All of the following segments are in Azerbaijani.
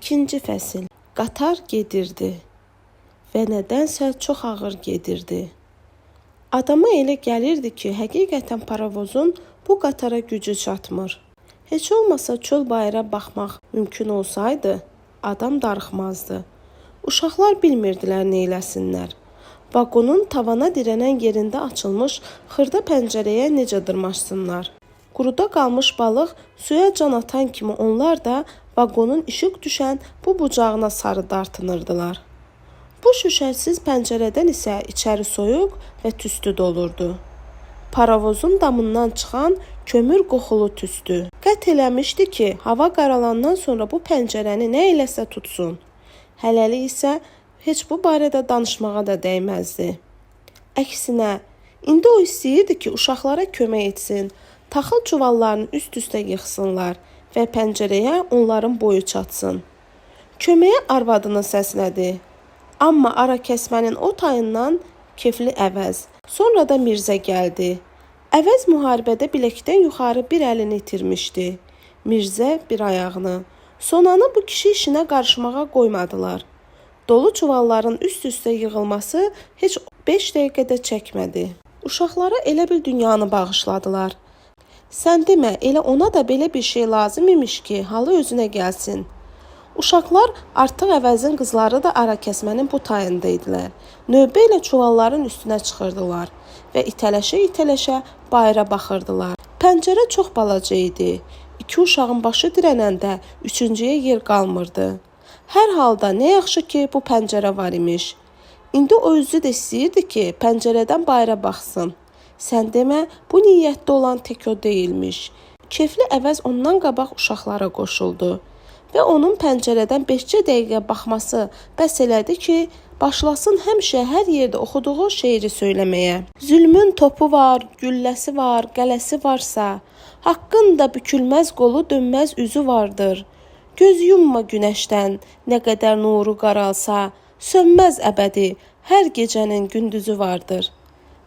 İkinci fəsil. Qatar gedirdi və nədənsə çox ağır gedirdi. Adama elə gəlirdi ki, həqiqətən paravozun bu qatara gücü çatmır. Heç olmasa çöl bayıra baxmaq mümkün olsaydı, adam darıxmazdı. Uşaqlar bilmirdilər neyləsinlər. Vaqonun tavana dirənən yerində açılmış xırda pəncərəyə necə dırmaşsınlar. Quruda qalmış balıq suya can atan kimi onlar da vaqonun işıq düşən bu bucağına sarı dartınırdılar. Bu şüşəsiz pəncərədən isə içəri soyuq və tüstü dolurdu. Paravozun damından çıxan kömür qoxulu tüstü. Qət eləmişdi ki, hava qaralandan sonra bu pəncərəni nə eləsə tutsun. Hələlik isə heç bu barədə danışmağa da dəyməzdi. Əksinə, indi o istəyirdi ki, uşaqlara kömək etsin, taxıl çuvallarını üst-üstə yıxsınlar və pəncərəyə onların boyu çatsın. Köməyə arvadını səslədi. Amma ara kəsmənin o tayından kefli Əvəz, sonra da Mirzə gəldi. Əvəz müharibədə biləkdən yuxarı bir əlini itirmişdi. Mirzə bir ayağını. Sonanı bu kişi işinə qarışmağa qoymadılar. Dolu çuvalların üst-üstə yığılması heç 5 dəqiqədə çəkmədi. Uşaqlara elə bil dünyanı bağışladılar. Sən demə, elə ona da belə bir şey lazım imiş ki, halı özünə gəlsin. Uşaqlar artıq Əvəzin qızları da ara kəsmənin bu tayında idilər. Növbə ilə çuvalların üstünə çıxırdılar və itələşə-itələşə bayıra baxırdılar. Pəncərə çox balaca idi. 2 uşağın başı dirənəndə üçüncüyə yer qalmırdı. Hər halda nə yaxşı ki, bu pəncərə var imiş. İndi o özü də istəyirdi ki, pəncərədən bayıra baxsın. Sən demə, bu niyyətdə olan tək o deyilmiş. Kefli Əvəz ondan qabaq uşaqlara qoşuldu və onun pəncərədən 5 dəqiqə baxması bəs elədi ki, başlasın həmişə hər yerdə oxuduğu şeiri söyləməyə. Zülmün topu var, gülləsi var, qələsi varsa, haqqın da bükülməz qolu dönməz üzü vardır. Göz yumma günəşdən, nə qədər nuru qaralsa, sönməz əbədi, hər gecənin gündüzü vardır.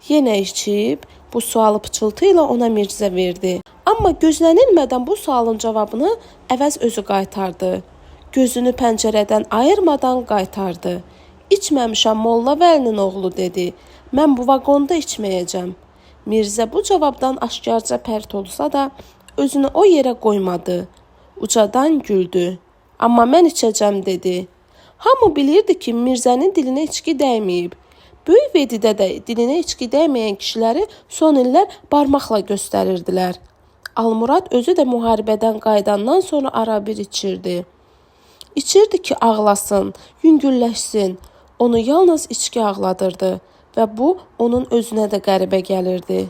Yenə içib, bu sualı pıçıltı ilə ona Mirzə verdi. Amma gözlənilmədən bu sualın cavabını Əvəz özü qaytardı. Gözünü pəncərədən ayırmadan qaytardı. İçməmişəm Molla Vəlinin oğlu dedi. Mən bu vaqonda içməyəcəm. Mirzə bu cavabdan aşkarca pərt olsa da özünü o yerə qoymadı. Ucadan güldü. Amma mən içəcəm dedi. Hamı bilirdi ki, Mirzənin dilinə içki dəyməyib. Böyük Vedidə də dilinə içki dəyməyən kişiləri son illər barmaqla göstərirdilər. Almurad özü də müharibədən qayıdandan sonra ara bir içirdi. İçirdi ki, ağlasın, yüngülləşsin. Onu yalnız içki ağladırdı və bu onun özünə də qəribə gəlirdi.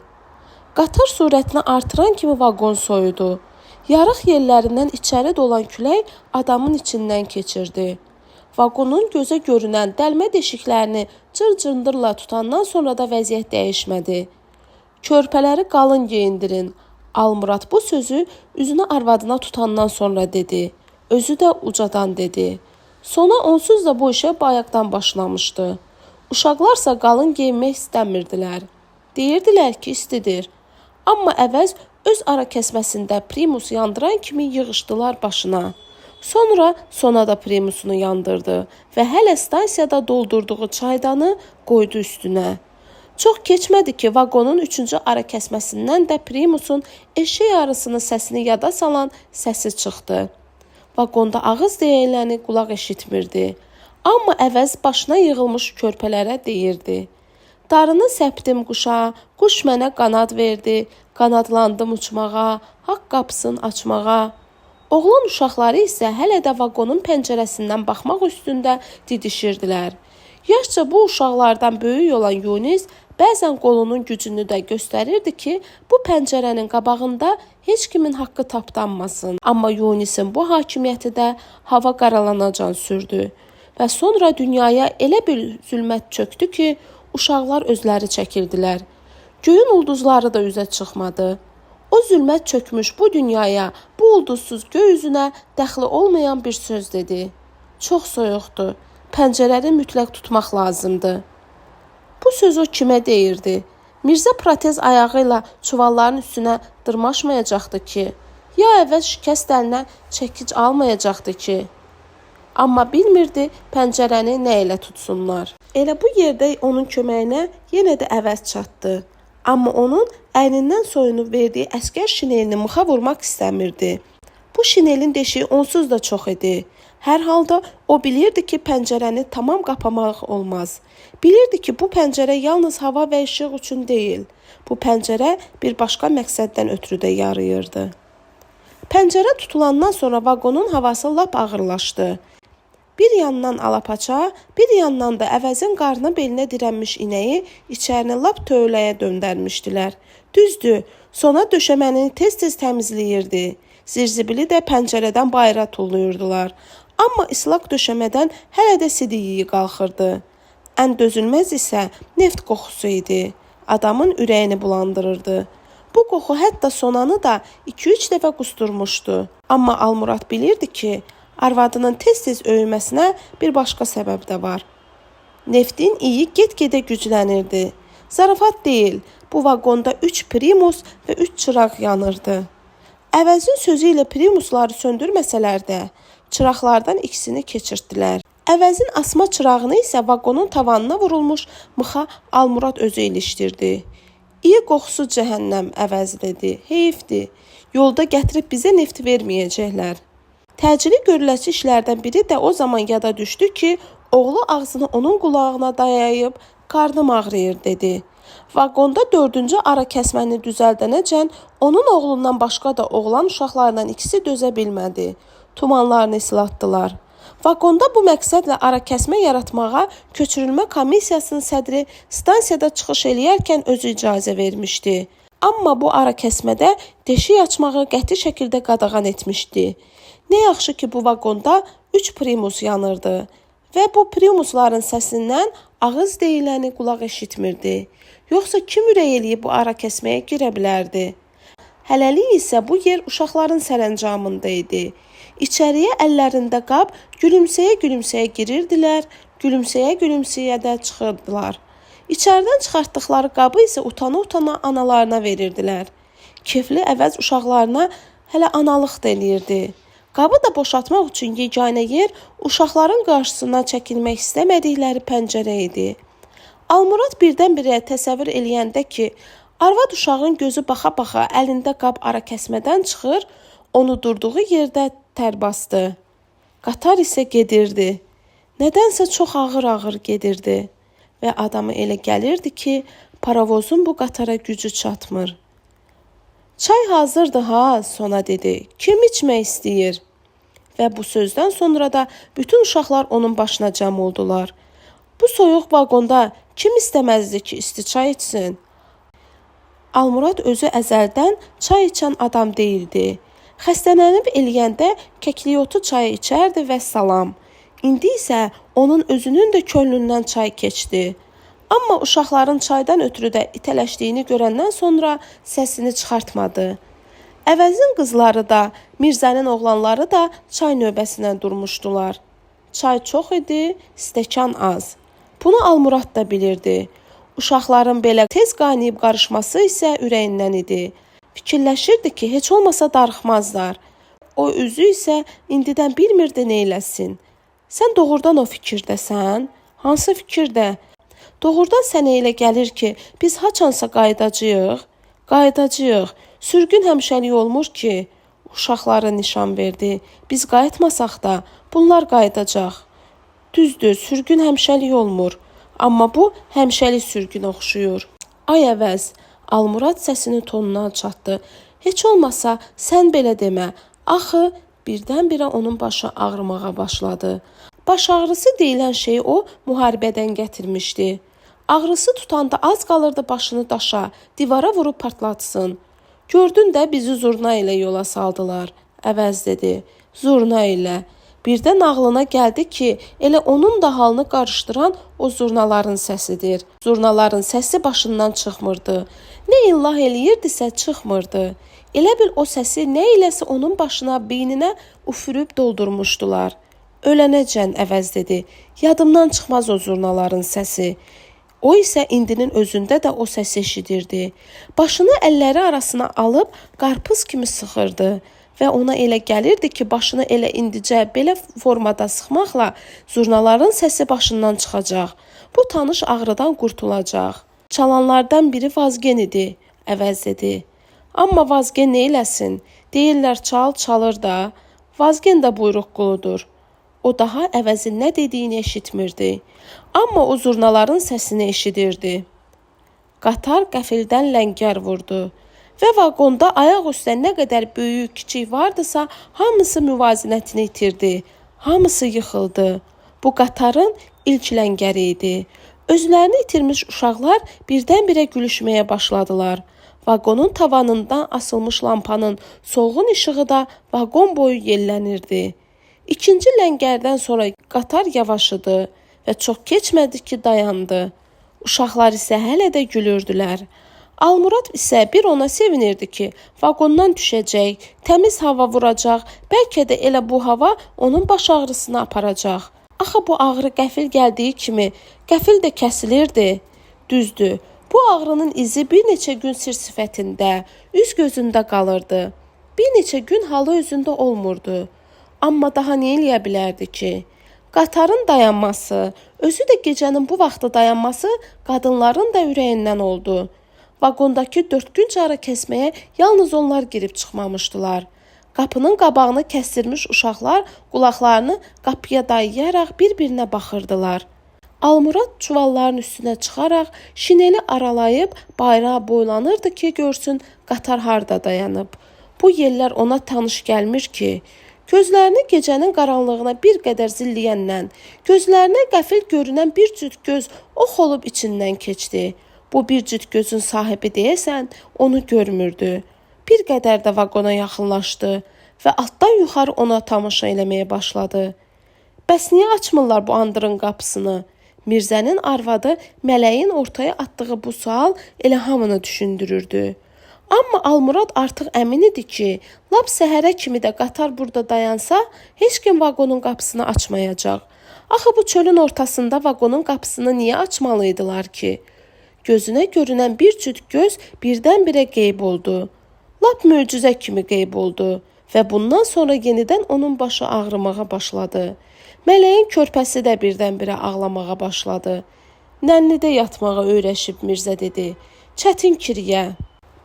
Qatar sürətini artıran kimi vaqon soyudu. Yarıq yerlərindən içəri dolan külək adamın içindən keçirdi. Vaqonun gözə görünən dəlmə deşiklərini cır-cındırla tutandan sonra da vəziyyət dəyişmədi. Körpələri qalın geyindirin. Almurad bu sözü üzünü arvadına tutandan sonra dedi. Özü də ucadan dedi. Sona onsuz da bu işə bayaqdan başlamışdı. Uşaqlarsa qalın geyinmək istəmirdilər. Deyirdilər ki, istidir. Amma Əvəz öz ara kəsməsində primus yandıran kimi yığışdılar başına. Sonra Sona da primusunu yandırdı və hələ stansiyada doldurduğu çaydanı qoydu üstünə. Çox keçmədi ki, vaqonun 3-cü ara kəsməsindən də primusun eşək arısının səsini yada salan səsi çıxdı. Vaqonda ağız deyiləni qulaq eşitmirdi. Amma Əvəz başına yığılmış körpələrə deyirdi. Darını səpdim quşa, quş mənə qanad verdi, qanadlandım uçmağa, haqq qapısını açmağa. Oğlan uşaqları isə hələ də vaqonun pəncərəsindən baxmaq üstündə didişirdilər. Yaşca bu uşaqlardan böyük olan Yunis bəzən qolunun gücünü də göstərirdi ki, bu pəncərənin qabağında heç kimin haqqı tapdanmasın. Amma Yunisin bu hakimiyyəti də hava qaralanacan sürdü və sonra dünyaya elə bir zülmət çöktü ki, uşaqlar özləri çəkirdilər. Göyün ulduzları da üzə çıxmadı. O zülmət çökmüş bu dünyaya, bu ulduzsuz göy üzünə dəxli olmayan bir söz dedi. Çox soyuqdur, pəncərəni mütləq tutmaq lazımdır. Bu söz o kimə deyirdi? Mirzə protez ayağı ilə çuvalların üstünə dırmaşmayacaqdı ki, ya əvvəl şikəst əlinə çəkic almayacaqdı ki. Amma bilmirdi pəncərəni nə ilə tutsunlar. Elə bu yerdə onun köməyinə yenə də əvəz çatdı. Amma onun əynindən soyunub verdiyi əskər şinelini mıxa vurmaq istəmirdi. Bu şinelin deşiyi onsuz da çox idi. Hər halda o bilirdi ki, pəncərəni tamam qapamaq olmaz. Bilirdi ki, bu pəncərə yalnız hava və işıq üçün deyil. Bu pəncərə bir başqa məqsəddən ötürü də yarayırdı. Pəncərə tutulandan sonra vaqonun havası lap ağırlaşdı. Bir yandan alapaça, bir yandan da əvəzin qarnı belinə dirənmiş inəyi içərini lap tövləyə döndərmişdilər. Düzdür, sona döşəməni tez-tez təmizləyirdi. Zirzibili də pəncərədən bayıra tullayırdılar. Amma islaq döşəmədən hələ də sidiyi qalxırdı. Ən dözülməz isə neft qoxusu idi. Adamın ürəyini bulandırırdı. Bu qoxu hətta sonanı da 2-3 dəfə qusturmuşdu. Amma Almurad bilirdi ki, arvadının tez-tez öyülməsinə bir başqa səbəb də var. Neftin iyi get-gedə güclənirdi. Zarafat deyil, bu vaqonda 3 primus və 3 çıraq yanırdı. Əvəzin sözü ilə primusları söndürməsələr də, çıraqlardan ikisini keçirtdilər. Əvəzin asma çırağını isə vaqonun tavanına vurulmuş mıxa Almurad özü ilişdirdi. İyi qoxusu cəhənnəm, əvəz dedi. Heyfdir, yolda gətirib bizə neft verməyəcəklər. Təcili görüləsi işlərdən biri də o zaman yada düşdü ki, oğlu ağzını onun qulağına dayayıb, qarnım ağrıyır, dedi. Vaqonda 4-cü ara kəsməni düzəldənəcən onun oğlundan başqa da oğlan uşaqlarından ikisi dözə bilmədi. Tumanlarını islatdılar. Vaqonda bu məqsədlə ara kəsmə yaratmağa köçürülmə komissiyasının sədri stansiyada çıxış eləyərkən özü icazə vermişdi. Amma bu ara kəsmədə deşik açmağı qəti şəkildə qadağan etmişdi. Nə yaxşı ki, bu vaqonda 3 primus yanırdı və bu primusların səsindən ağız deyiləni qulaq eşitmirdi. Yoxsa kim ürək eləyib bu ara kəsməyə girə bilərdi? Hələlik isə bu yer uşaqların sərəncamında idi. İçəriyə əllərində qab gülümsəyə-gülümsəyə girirdilər, gülümsəyə-gülümsəyə də çıxırdılar. İçəridən çıxartdıqları qabı isə utana-utana analarına verirdilər. Kefli əvəz uşaqlarına hələ analıq da eləyirdi. Qabı da boşaltmaq üçün yeganə yer uşaqların qarşısından çəkilmək istəmədikləri pəncərə idi. Almurad birdən-birə təsəvvür eləyəndə ki, arvad uşağın gözü baxa-baxa əlində qab ara kəsmədən çıxır, onu durduğu yerdə tər bastı. Qatar isə gedirdi. Nədənsə çox ağır-ağır gedirdi və adamı elə gəlirdi ki, paravozun bu qatara gücü çatmır. Çay hazırdı ha, Sona dedi. Kim içmək istəyir? Və bu sözdən sonra da bütün uşaqlar onun başına cəm oldular. Bu soyuq vaqonda kim istəməzdi ki, isti çay içsin? Almurad özü əzəldən çay içən adam deyildi. Xəstələnib eləyəndə kəkliyotu çayı içərdi və salam. İndi isə onun özünün də könlündən çay keçdi. Amma uşaqların çaydan ötürü də itələşdiyini görəndən sonra səsini çıxartmadı. Əvəzin qızları da, Mirzənin oğlanları da çay növbəsinə durmuşdular. Çay çox idi, stəkan az. Bunu Almurad da bilirdi. Uşaqların belə tez qaynayıb qarışması isə ürəyindən idi. Fikirləşirdi ki, heç olmasa darıxmazlar. O özü isə indidən bilmirdi neyləsin. Sən doğrudan o fikirdəsən? Hansı fikirdə? Doğrudan sənə elə gəlir ki, biz haçansa qayıdacağıq? Qayıdacağıq. Sürgün həmişəlik olmur ki, uşaqlara nişan verdi. Biz qayıtmasaq da bunlar qayıdacaq. Düzdür, sürgün həmişəlik olmur. Amma bu həmişəlik sürgün oxşuyur. Ay əvəz, Almurad səsini tonuna alçatdı. Heç olmasa sən belə demə. Axı birdən-birə onun başı ağrımağa başladı. Baş ağrısı deyilən şeyi o müharibədən gətirmişdi. Ağrısı tutanda az qalırdı başını daşa, divara vurub partlatsın. Gördün də bizi zurna ilə yola saldılar. Əvəz dedi. Zurna ilə. Birdən ağlına gəldi ki, elə onun da halını qarışdıran o zurnaların səsidir. Zurnaların səsi başından çıxmırdı. Nə illah eləyirdisə çıxmırdı. Elə bil o səsi nə iləsə onun başına, beyninə üfürüb doldurmuşdular. Ölənəcən, əvəz dedi. Yadımdan çıxmaz o zurnaların səsi. O isə indinin özündə də o səsi eşidirdi. Başını əlləri arasına alıb qarpız kimi sıxırdı və ona elə gəlirdi ki, başını elə indicə belə formada sıxmaqla zurnaların səsi başından çıxacaq. Bu tanış ağrıdan qurtulacaq. Çalanlardan biri Vazgen idi, əvəz dedi. Amma Vazgen nə eləsin? Deyirlər çal, çalır da. Vazgen də buyruq quludur. O daha əvəzin nə dediyini eşitmirdi. Amma o zurnaların səsini eşidirdi. Qatar qəfildən ləngər vurdu və vaqonda ayaq üstə nə qədər böyük, kiçik vardısa, hamısı müvazinətini itirdi. Hamısı yıxıldı. Bu qatarın ilk ləngəri idi. Özlərini itirmiş uşaqlar birdən-birə gülüşməyə başladılar. Vaqonun tavanından asılmış lampanın solğun işığı da vaqon boyu yellənirdi. İkinci ləngərdən sonra qatar yavaşıdı və çox keçmədi ki, dayandı. Uşaqlar isə hələ də gülürdülər. Almurad isə bir ona sevinirdi ki, vaqondan düşəcək, təmiz hava vuracaq, bəlkə də elə bu hava onun baş ağrısını aparacaq. Axı bu ağrı qəfil gəldiyi kimi, qəfil də kəsilirdi. Düzdür, bu ağrının izi bir neçə gün sir-sifətində, üz gözündə qalırdı. Bir neçə gün halı özündə olmurdu. Amma daha nə eləyə bilərdi ki? Qatarın dayanması, özü də gecənin bu vaxtı dayanması qadınların da ürəyindən oldu. Vaqondakı 4 gün cara kəsməyə yalnız onlar girib çıxmamışdılar. Qapının qabağını kəsdirmiş uşaqlar qulaqlarını qapıya dayayaraq bir-birinə baxırdılar. Almurad çuvalların üstünə çıxaraq şineli aralayıb bayrağa boylanırdı ki, görsün qatar harda dayanıb. Bu yerlər ona tanış gəlmir ki, gözlərini gecənin qaranlığına bir qədər zilləyəndən, gözlərinə qəfil görünən bir cüt göz ox olub içindən keçdi. Bu bir cüt gözün sahibi deyəsən, onu görmürdü. Bir qədər də vaqona yaxınlaşdı və altdan yuxarı ona tamaşa eləməyə başladı. Bəs niyə açmırlar bu andırın qapısını? Mirzənin arvadı mələyin ortaya atdığı bu sual elə hamını düşündürürdü. Amma Almurad artıq əmin idi ki, lap səhərə kimi də qatar burada dayansa, heç kim vaqonun qapısını açmayacaq. Axı bu çölün ortasında vaqonun qapısını niyə açmalıydılar ki? Gözünə görünən bir cüt göz birdən-birə qeyb oldu. Lap möcüzə kimi qeyb oldu və bundan sonra yenidən onun başı ağrımağa başladı. Mələyin körpəsi də birdən-birə ağlamağa başladı. Nənnidə yatmağa öyrəşib Mirzə dedi. Çətin kiriyə.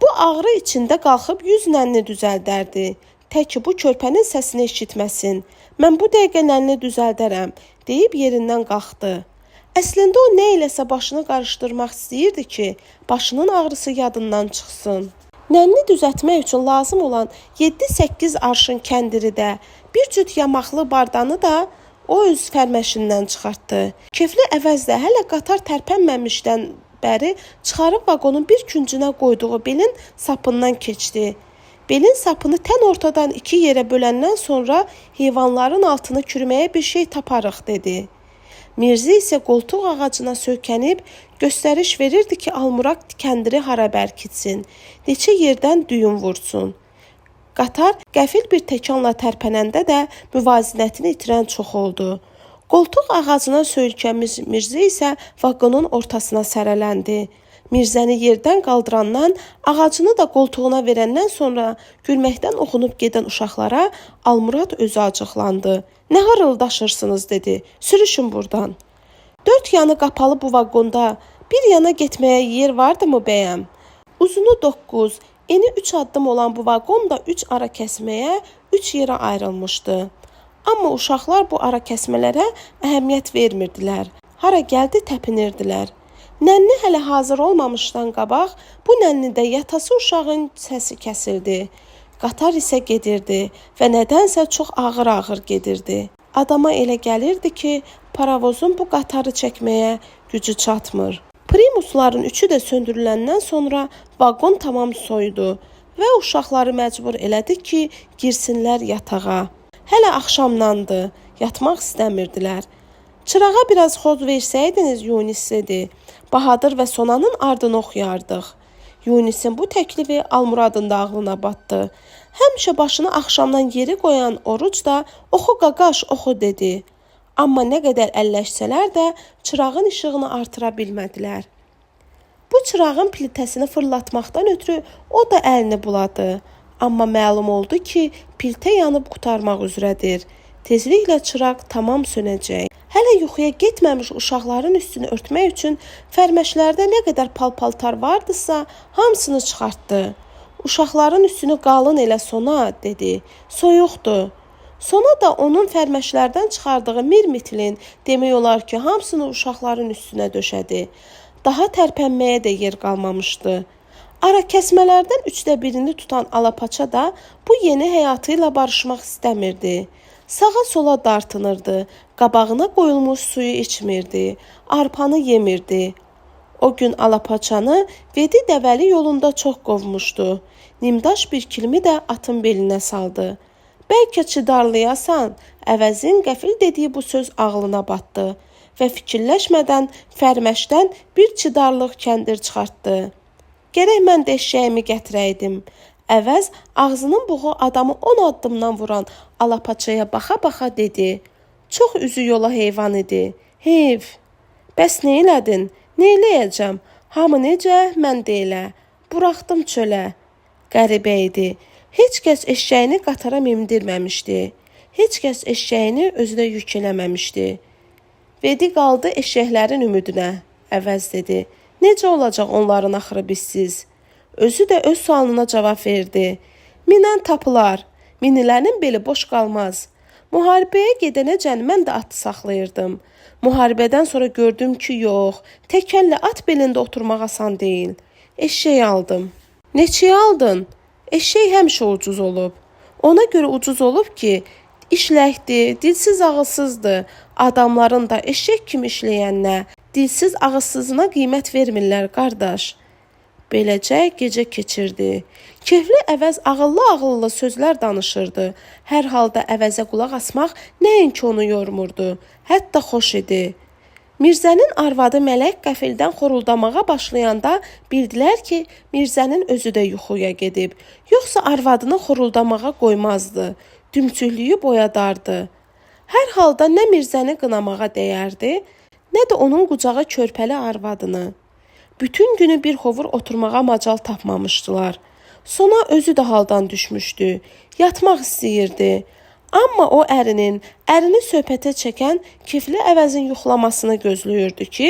Bu ağrı içində qalxıb 100 nənni düzəldərdi. Təki bu körpənin səsini eşitməsin. Mən bu dəqiqə nənni düzəldərəm, deyib yerindən qalxdı. Əslində o nə eləsə başını qarışdırmaq istəyirdi ki, başının ağrısı yadından çıxsın. Nənni düzəltmək üçün lazım olan 7-8 arşın kəndiri də, bir cüt yamaqlı bardanı da o öz fərməşindən çıxartdı. Kefli əvəzlə hələ qatar tərpənməmişdən bəri çıxarıb vaqonun bir küncünə qoyduğu belin sapından keçdi. Belin sapını tən ortadan 2 yerə böləndən sonra heyvanların altını kürməyə bir şey taparıq, dedi. Mirzə isə qoltuq ağacına söykənib göstəriş verirdi ki, Almurad kəndiri hara bərkitsin, neçə yerdən düyün vursun. Qatar qəfil bir təkanla tərpənəndə də müvazinətini itirən çox oldu. Qoltuq ağacına söykənmiş Mirzə isə vaqonun ortasına sərələndi. Mirzəni yerdən qaldırandan, ağacını da qoltuğuna verəndən sonra gülməkdən oxunub gedən uşaqlara Almurad özü acıqlandı. Nə harıldaşırsınız, dedi. Sürüşün buradan. 4 yanı qapalı bu vaqonda bir yana getməyə yer vardı mı bəyəm? Uzunu 9, eni 3 addım olan bu vaqon da 3 ara kəsməyə 3 yerə ayrılmışdı. Amma uşaqlar bu ara kəsmələrə əhəmiyyət vermirdilər. Hara gəldi təpinirdilər. Nənni hələ hazır olmamışdan qabaq bu nənnidə yatası uşağın səsi kəsildi. Qatar isə gedirdi və nədənsə çox ağır-ağır gedirdi. Adama elə gəlirdi ki, paravozun bu qatarı çəkməyə gücü çatmır. Primusların üçü də söndürüləndən sonra vaqon tamam soyudu və uşaqları məcbur elədi ki, girsinlər yatağa. Hələ axşamdandı, yatmaq istəmirdilər. Çırağa biraz xoz versəydiniz, Yunis dedi. Bahadır və Sonanın ardını oxuyardıq. Yunisin bu təklifi Almuradın da ağlına batdı. Həmişə başını axşamdan yeri qoyan Oruc da oxu qaqaş, oxu dedi. Amma nə qədər əlləşsələr də çırağın işığını artıra bilmədilər. Bu çırağın plitəsini fırlatmaqdan ötürü o da əlini buladı. Amma məlum oldu ki, piltə yanıb qurtarmaq üzrədir. Tezliklə çıraq tamam sönəcək. Hələ yuxuya getməmiş uşaqların üstünü örtmək üçün fərməşlərdə nə qədər pal-paltar vardısa, hamısını çıxartdı. Uşaqların üstünü qalın elə Sona, dedi. Soyuqdur. Sona da onun fərməşlərdən çıxardığı mirmitlin demək olar ki, hamısını uşaqların üstünə döşədi. Daha tərpənməyə də yer qalmamışdı. Ara kəsmələrdən 1/3 tutan Alapaça da bu yeni həyatı ilə barışmaq istəmirdi. Sağa sola dartınırdı, qabağına qoyulmuş suyu içmirdi, arpanı yemirdi. O gün Alapaçanı Vedi dəvəli yolunda çox qovmuşdu. Nimdaş bir kilimi də atın belinə saldı. Bəlkə çıdarlayasan, əvəzin qəfil dediyi bu söz ağlına batdı və fikirləşmədən fərməşdən bir çıdarlıq kəndir çıxartdı. Gərək mən də eşşəyimi gətirəydim. Əvəz ağzının buğu adamı 10 addımdan vuran Alapaçaya baxa-baxa dedi. Çox üzü yola heyvan idi. Heyv. Bəs nə elədin? Nə eləyəcəm? Hamı necə? Mən də elə. Buraxdım çölə. Qəribə idi. Heç kəs eşşəyini qatara mindirməmişdi. Heç kəs eşşəyini özünə yük eləməmişdi. Vedi qaldı eşşəklərin ümidinə. Əvəz dedi. Necə olacaq onların axırı bizsiz? Özü də öz sualına cavab verdi. Minən tapılar. Minilərin beli boş qalmaz. Müharibəyə gedənəcən mən də atı saxlayırdım. Müharibədən sonra gördüm ki, yox, təkəllə at belində oturmaq asan deyil. Eşşək aldım. Neçəyə aldın? Eşşək həmişə ucuz olub. Ona görə ucuz olub ki, işləkdir, dilsiz ağılsızdır. Adamların da eşşək kimi işləyənlə, dilsiz ağılsızına qiymət vermirlər, qardaş. Beləcə gecə keçirdi. Kefli əvəz ağıllı sözlər danışırdı. Hər halda əvəzə qulaq asmaq nəinki onu yormurdu, hətta xoş idi. Mirzənin arvadı Mələk qəfildən xoruldamağa başlayanda bildilər ki, Mirzənin özü də yuxuya gedib. Yoxsa arvadını xoruldamağa qoymazdı, dümçüklüyü boyadardı. Hər halda nə Mirzəni qınamağa dəyərdi, nə də onun qucağa körpəli arvadını. Bütün günü bir hovur oturmağa macal tapmamışdılar. Sona özü də haldan düşmüşdü. Yatmaq istəyirdi. Amma o ərini söhbətə çəkən kefli əvəzin yuxulamasını gözləyirdi ki,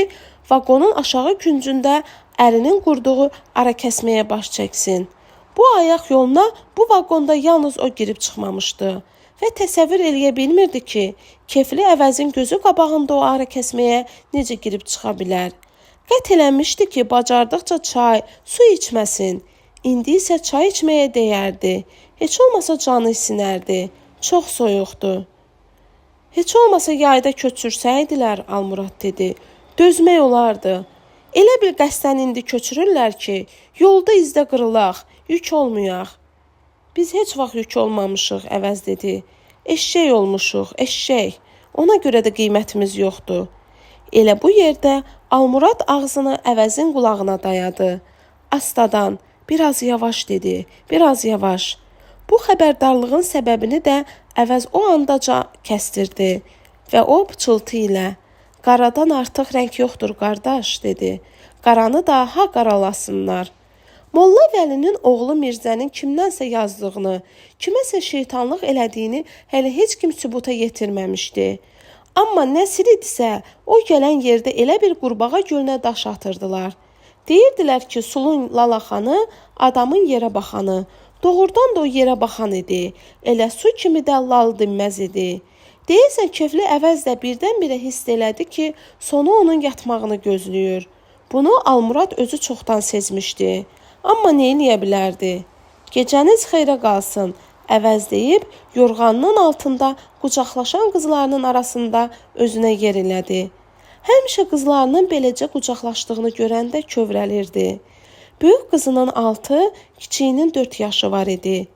vaqonun aşağı küncündə ərinin qurduğu ara kəsməyə baş çəksin. Bu ayaq yoluna bu vaqonda yalnız o girib çıxmamışdı və təsəvvür eləyə bilmirdi ki, kefli əvəzin gözü qabağında o ara kəsməyə necə girib çıxa bilər. Qət eləmişdi ki, bacardıqca çay, su içməsin. İndi isə çay içməyə dəyərdi. Heç olmasa canı isinərdi. Çox soyuqdu. Heç olmasa yayda köçürsəydilər, Almurad dedi. Dözmək olardı. Elə bir qəsdən indi köçürürlər ki, yolda izdə qırılaq, yük olmayaq. Biz heç vaxt yük olmamışıq, əvəz dedi. Eşşək olmuşuq, eşşək. Ona görə də qiymətimiz yoxdur. Elə bu yerdə Almurad ağzını əvəzin qulağına dayadı. Astadan, biraz yavaş dedi, biraz yavaş. Bu xəbərdarlığın səbəbini də əvəz o andaca kəstirdi və o pıçıltı ilə qaradan artıq rəng yoxdur, qardaş, dedi. Qaranı da ha qaralasınlar. Molla Vəlinin oğlu Mirzənin kimdənsə yazdığını, kiməsə şeytanlıq elədiyini hələ heç kim sübuta yetirməmişdi. Amma Nəsir idisə, o gələn yerdə elə bir qurbağa gölünə daş atırdılar. Deyirdilər ki, sulun lalaxanı, adamın yerə baxanı. Doğrudan da o yerə baxan idi. Elə su kimi də lal dinməz idi. Deyəsən, kefli əvəz də birdən-birə hiss elədi ki, sonu onun yatmağını gözləyir. Bunu Almurad özü çoxdan sezmişdi. Amma nə eləyə bilərdi? Gecəniz xeyrə qalsın, əvəz deyib, yorğanının altında qucaqlaşan qızlarının arasında özünə yer elədi. Həmişə qızlarının beləcə qucaqlaşdığını görəndə kövrəlirdi. Böyük qızının 6, kiçiyinin 4 yaşı var idi.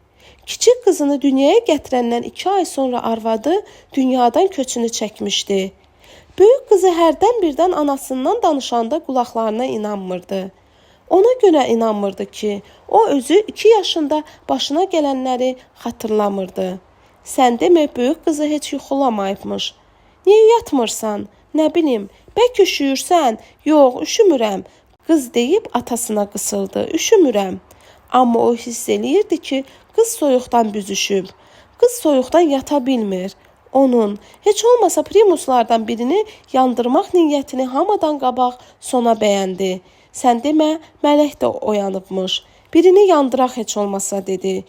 Kiçik qızını dünyaya gətirəndən 2 ay sonra arvadı dünyadan köçünü çəkmişdi. Böyük qızı hərdən birdən anasından danışanda qulaqlarına inanmırdı. Ona görə inanmırdı ki, o özü 2 yaşında başına gələnləri xatırlamırdı. Sən demə, böyük qızı heç yuxulamayıbmış. Niyə yatmırsan? Nə bilim, bəlkə üşüyürsən? Yox, üşümürəm. Qız deyib atasına qısıldı, üşümürəm. Amma o hiss eləyirdi ki, Qız soyuqdan büzüşüb. Qız soyuqdan yata bilmir. Onun, heç olmasa primuslardan birini yandırmaq niyyətini hamıdan qabaq Sona bəyəndi. Sən demə, mələk də oyanıbmış. Birini yandıraq heç olmasa dedi.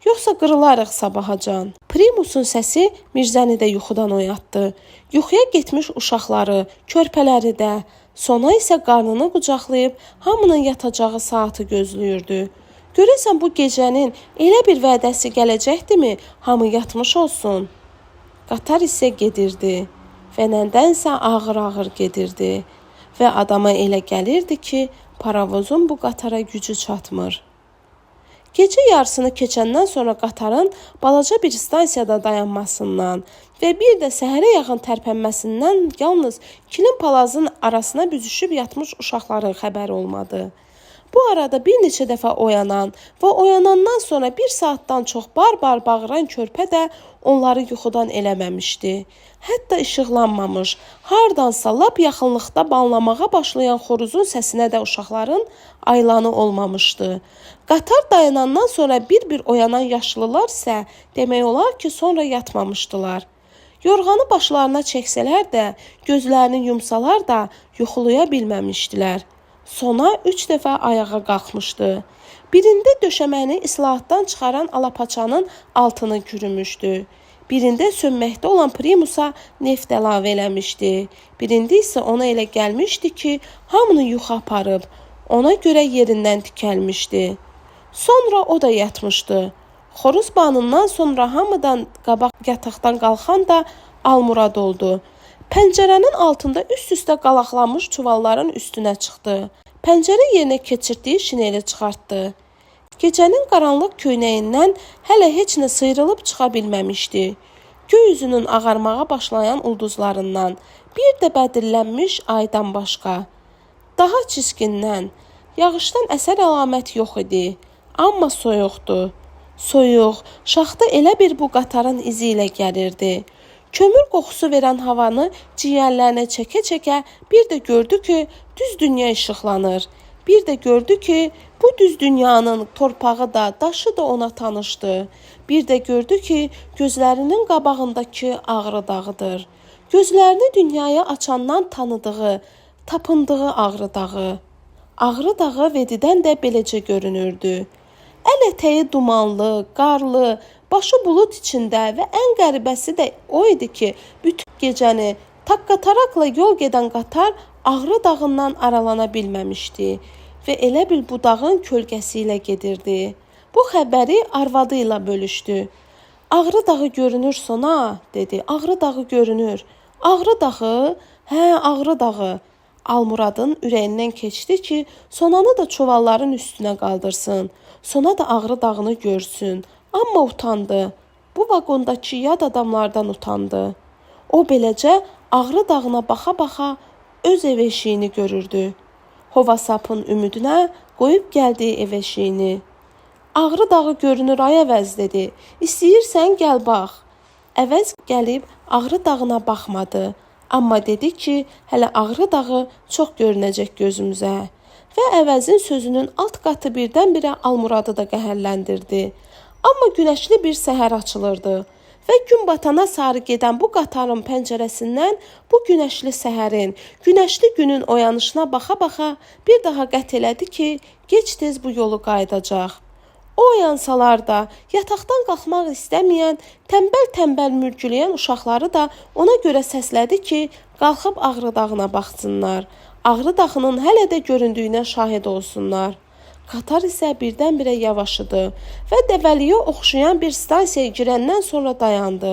Yoxsa qırılarıq sabahacan. Primusun səsi Mirzəni də yuxudan oyatdı. Yuxuya getmiş uşaqları, körpələri də. Sona isə qarnını qucaqlayıb hamının yatacağı saatı gözləyirdi. Görəsən bu gecənin elə bir vədəsi gələcəkdimi, hamı yatmış olsun. Qatar isə gedirdi və nədənsə ağır-ağır gedirdi və adama elə gəlirdi ki, paravozun bu qatara gücü çatmır. Gecə yarısını keçəndən sonra qatarın balaca bir stansiyada dayanmasından və bir də səhərə yaxın tərpənməsindən yalnız kilin palazın arasına büzüşüb yatmış uşaqların xəbəri olmadı. Bu arada bir neçə dəfə oyanan və oyanandan sonra bir saatdan çox bar-bar bağıran körpə də onları yuxudan eləməmişdi. Hətta işıqlanmamış, hardansa lap yaxınlıqda banlamağa başlayan xoruzun səsinə də uşaqların aylanı olmamışdı. Qatar dayanandan sonra bir-bir oyanan yaşlılar isə demək olar ki, sonra yatmamışdılar. Yorğanı başlarına çəksələr də, gözlərini yumsalar da yuxulaya bilməmişdilər. Sona 3 dəfə ayağa qalxmışdı. Birində döşəməni islahatdan çıxaran alapaçanın altını kürümüşdü. Birində sönməkdə olan primusa neft əlavə eləmişdi. Birində isə ona elə gəlmişdi ki, hamını yuxu aparıb, ona görə yerindən dikəlmişdi. Sonra o da yatmışdı. Xoruz banından sonra hamıdan qabaq yataqdan qalxan da Almurad oldu. Pəncərənin altında üst-üstə qalaqlanmış çuvalların üstünə çıxdı. Pəncərə yerinə keçirdiyi şineli çıxartdı. Gecənin qaranlıq köynəyindən hələ heç nə sıyrılıb çıxa bilməmişdi. Göy üzünün ağarmağa başlayan ulduzlarından, bir də bədirlənmiş aydan başqa. Daha çiskindən, yağışdan əsər əlamət yox idi. Amma soyuqdu. Soyuq, şaxta elə bir bu qatarın izi ilə gəlirdi. Kömür qoxusu verən havanı ciyərlərinə çəkə-çəkə bir də gördü ki, düz dünya işıqlanır. Bir də gördü ki, bu düz dünyanın torpağı da, daşı da ona tanışdı. Bir də gördü ki, gözlərinin qabağındakı Ağrı dağıdır. Gözlərini dünyaya açandan tanıdığı, tapındığı Ağrı dağı. Ağrı dağı Vedidən də beləcə görünürdü. Əl ətəyi dumanlı, qarlı, başı bulud içində və ən qəribəsi də o idi ki, bütün gecəni taqqatarakla yol gedən qatar Ağrı dağından aralana bilməmişdi və elə bil bu dağın kölgəsi ilə gedirdi. Bu xəbəri arvadı ilə bölüşdü. Ağrı dağı görünür Sona, dedi. Ağrı dağı görünür. Ağrı dağı? Hə, Ağrı dağı. Almuradın ürəyindən keçdi ki, Sonanı da çuvalların üstünə qaldırsın. Sona da Ağrı dağını görsün. Amma utandı. Bu vaqondakı yad adamlardan utandı. O beləcə Ağrı dağına baxa-baxa öz ev eşiyini görürdü. Hova sapın ümidinə qoyub gəldiyi ev eşiyini. Ağrı dağı görünür ay Əvəz dedi. İstəyirsən gəl bax. Əvəz gəlib Ağrı dağına baxmadı. Amma dedi ki, hələ Ağrı dağı çox görünəcək gözümüzə. Və Əvəzin sözünün alt qatı birdən-birə Almuradı da qəhərləndirdi. Amma günəşli bir səhər açılırdı və gün batana sarı gedən bu qatarın pəncərəsindən bu günəşli səhərin, günəşli günün oyanışına baxa-baxa bir daha qət elədi ki, gec-tez bu yolu qayıdacaq. O oyansalar da, yataqdan qalxmaq istəməyən, tənbəl-tənbəl mürgüləyən uşaqları da ona görə səslədi ki, qalxıb Ağrı dağına baxsınlar. Ağrı dağının hələ də göründüyünə şahid olsunlar. Qatar isə birdən-birə yavaşıdı və dəvəliyə oxşayan bir stansiyaya girəndən sonra dayandı.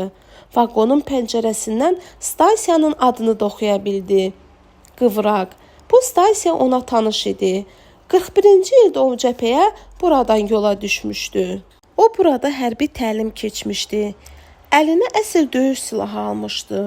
Vaqonun pəncərəsindən stansiyanın adını da oxuya bildi. Qıvraq. Bu stansiya ona tanış idi. 41-ci ildə o cəbhəyə buradan yola düşmüşdü. O burada hərbi təlim keçmişdi. Əlinə əsl döyüş silahı almışdı.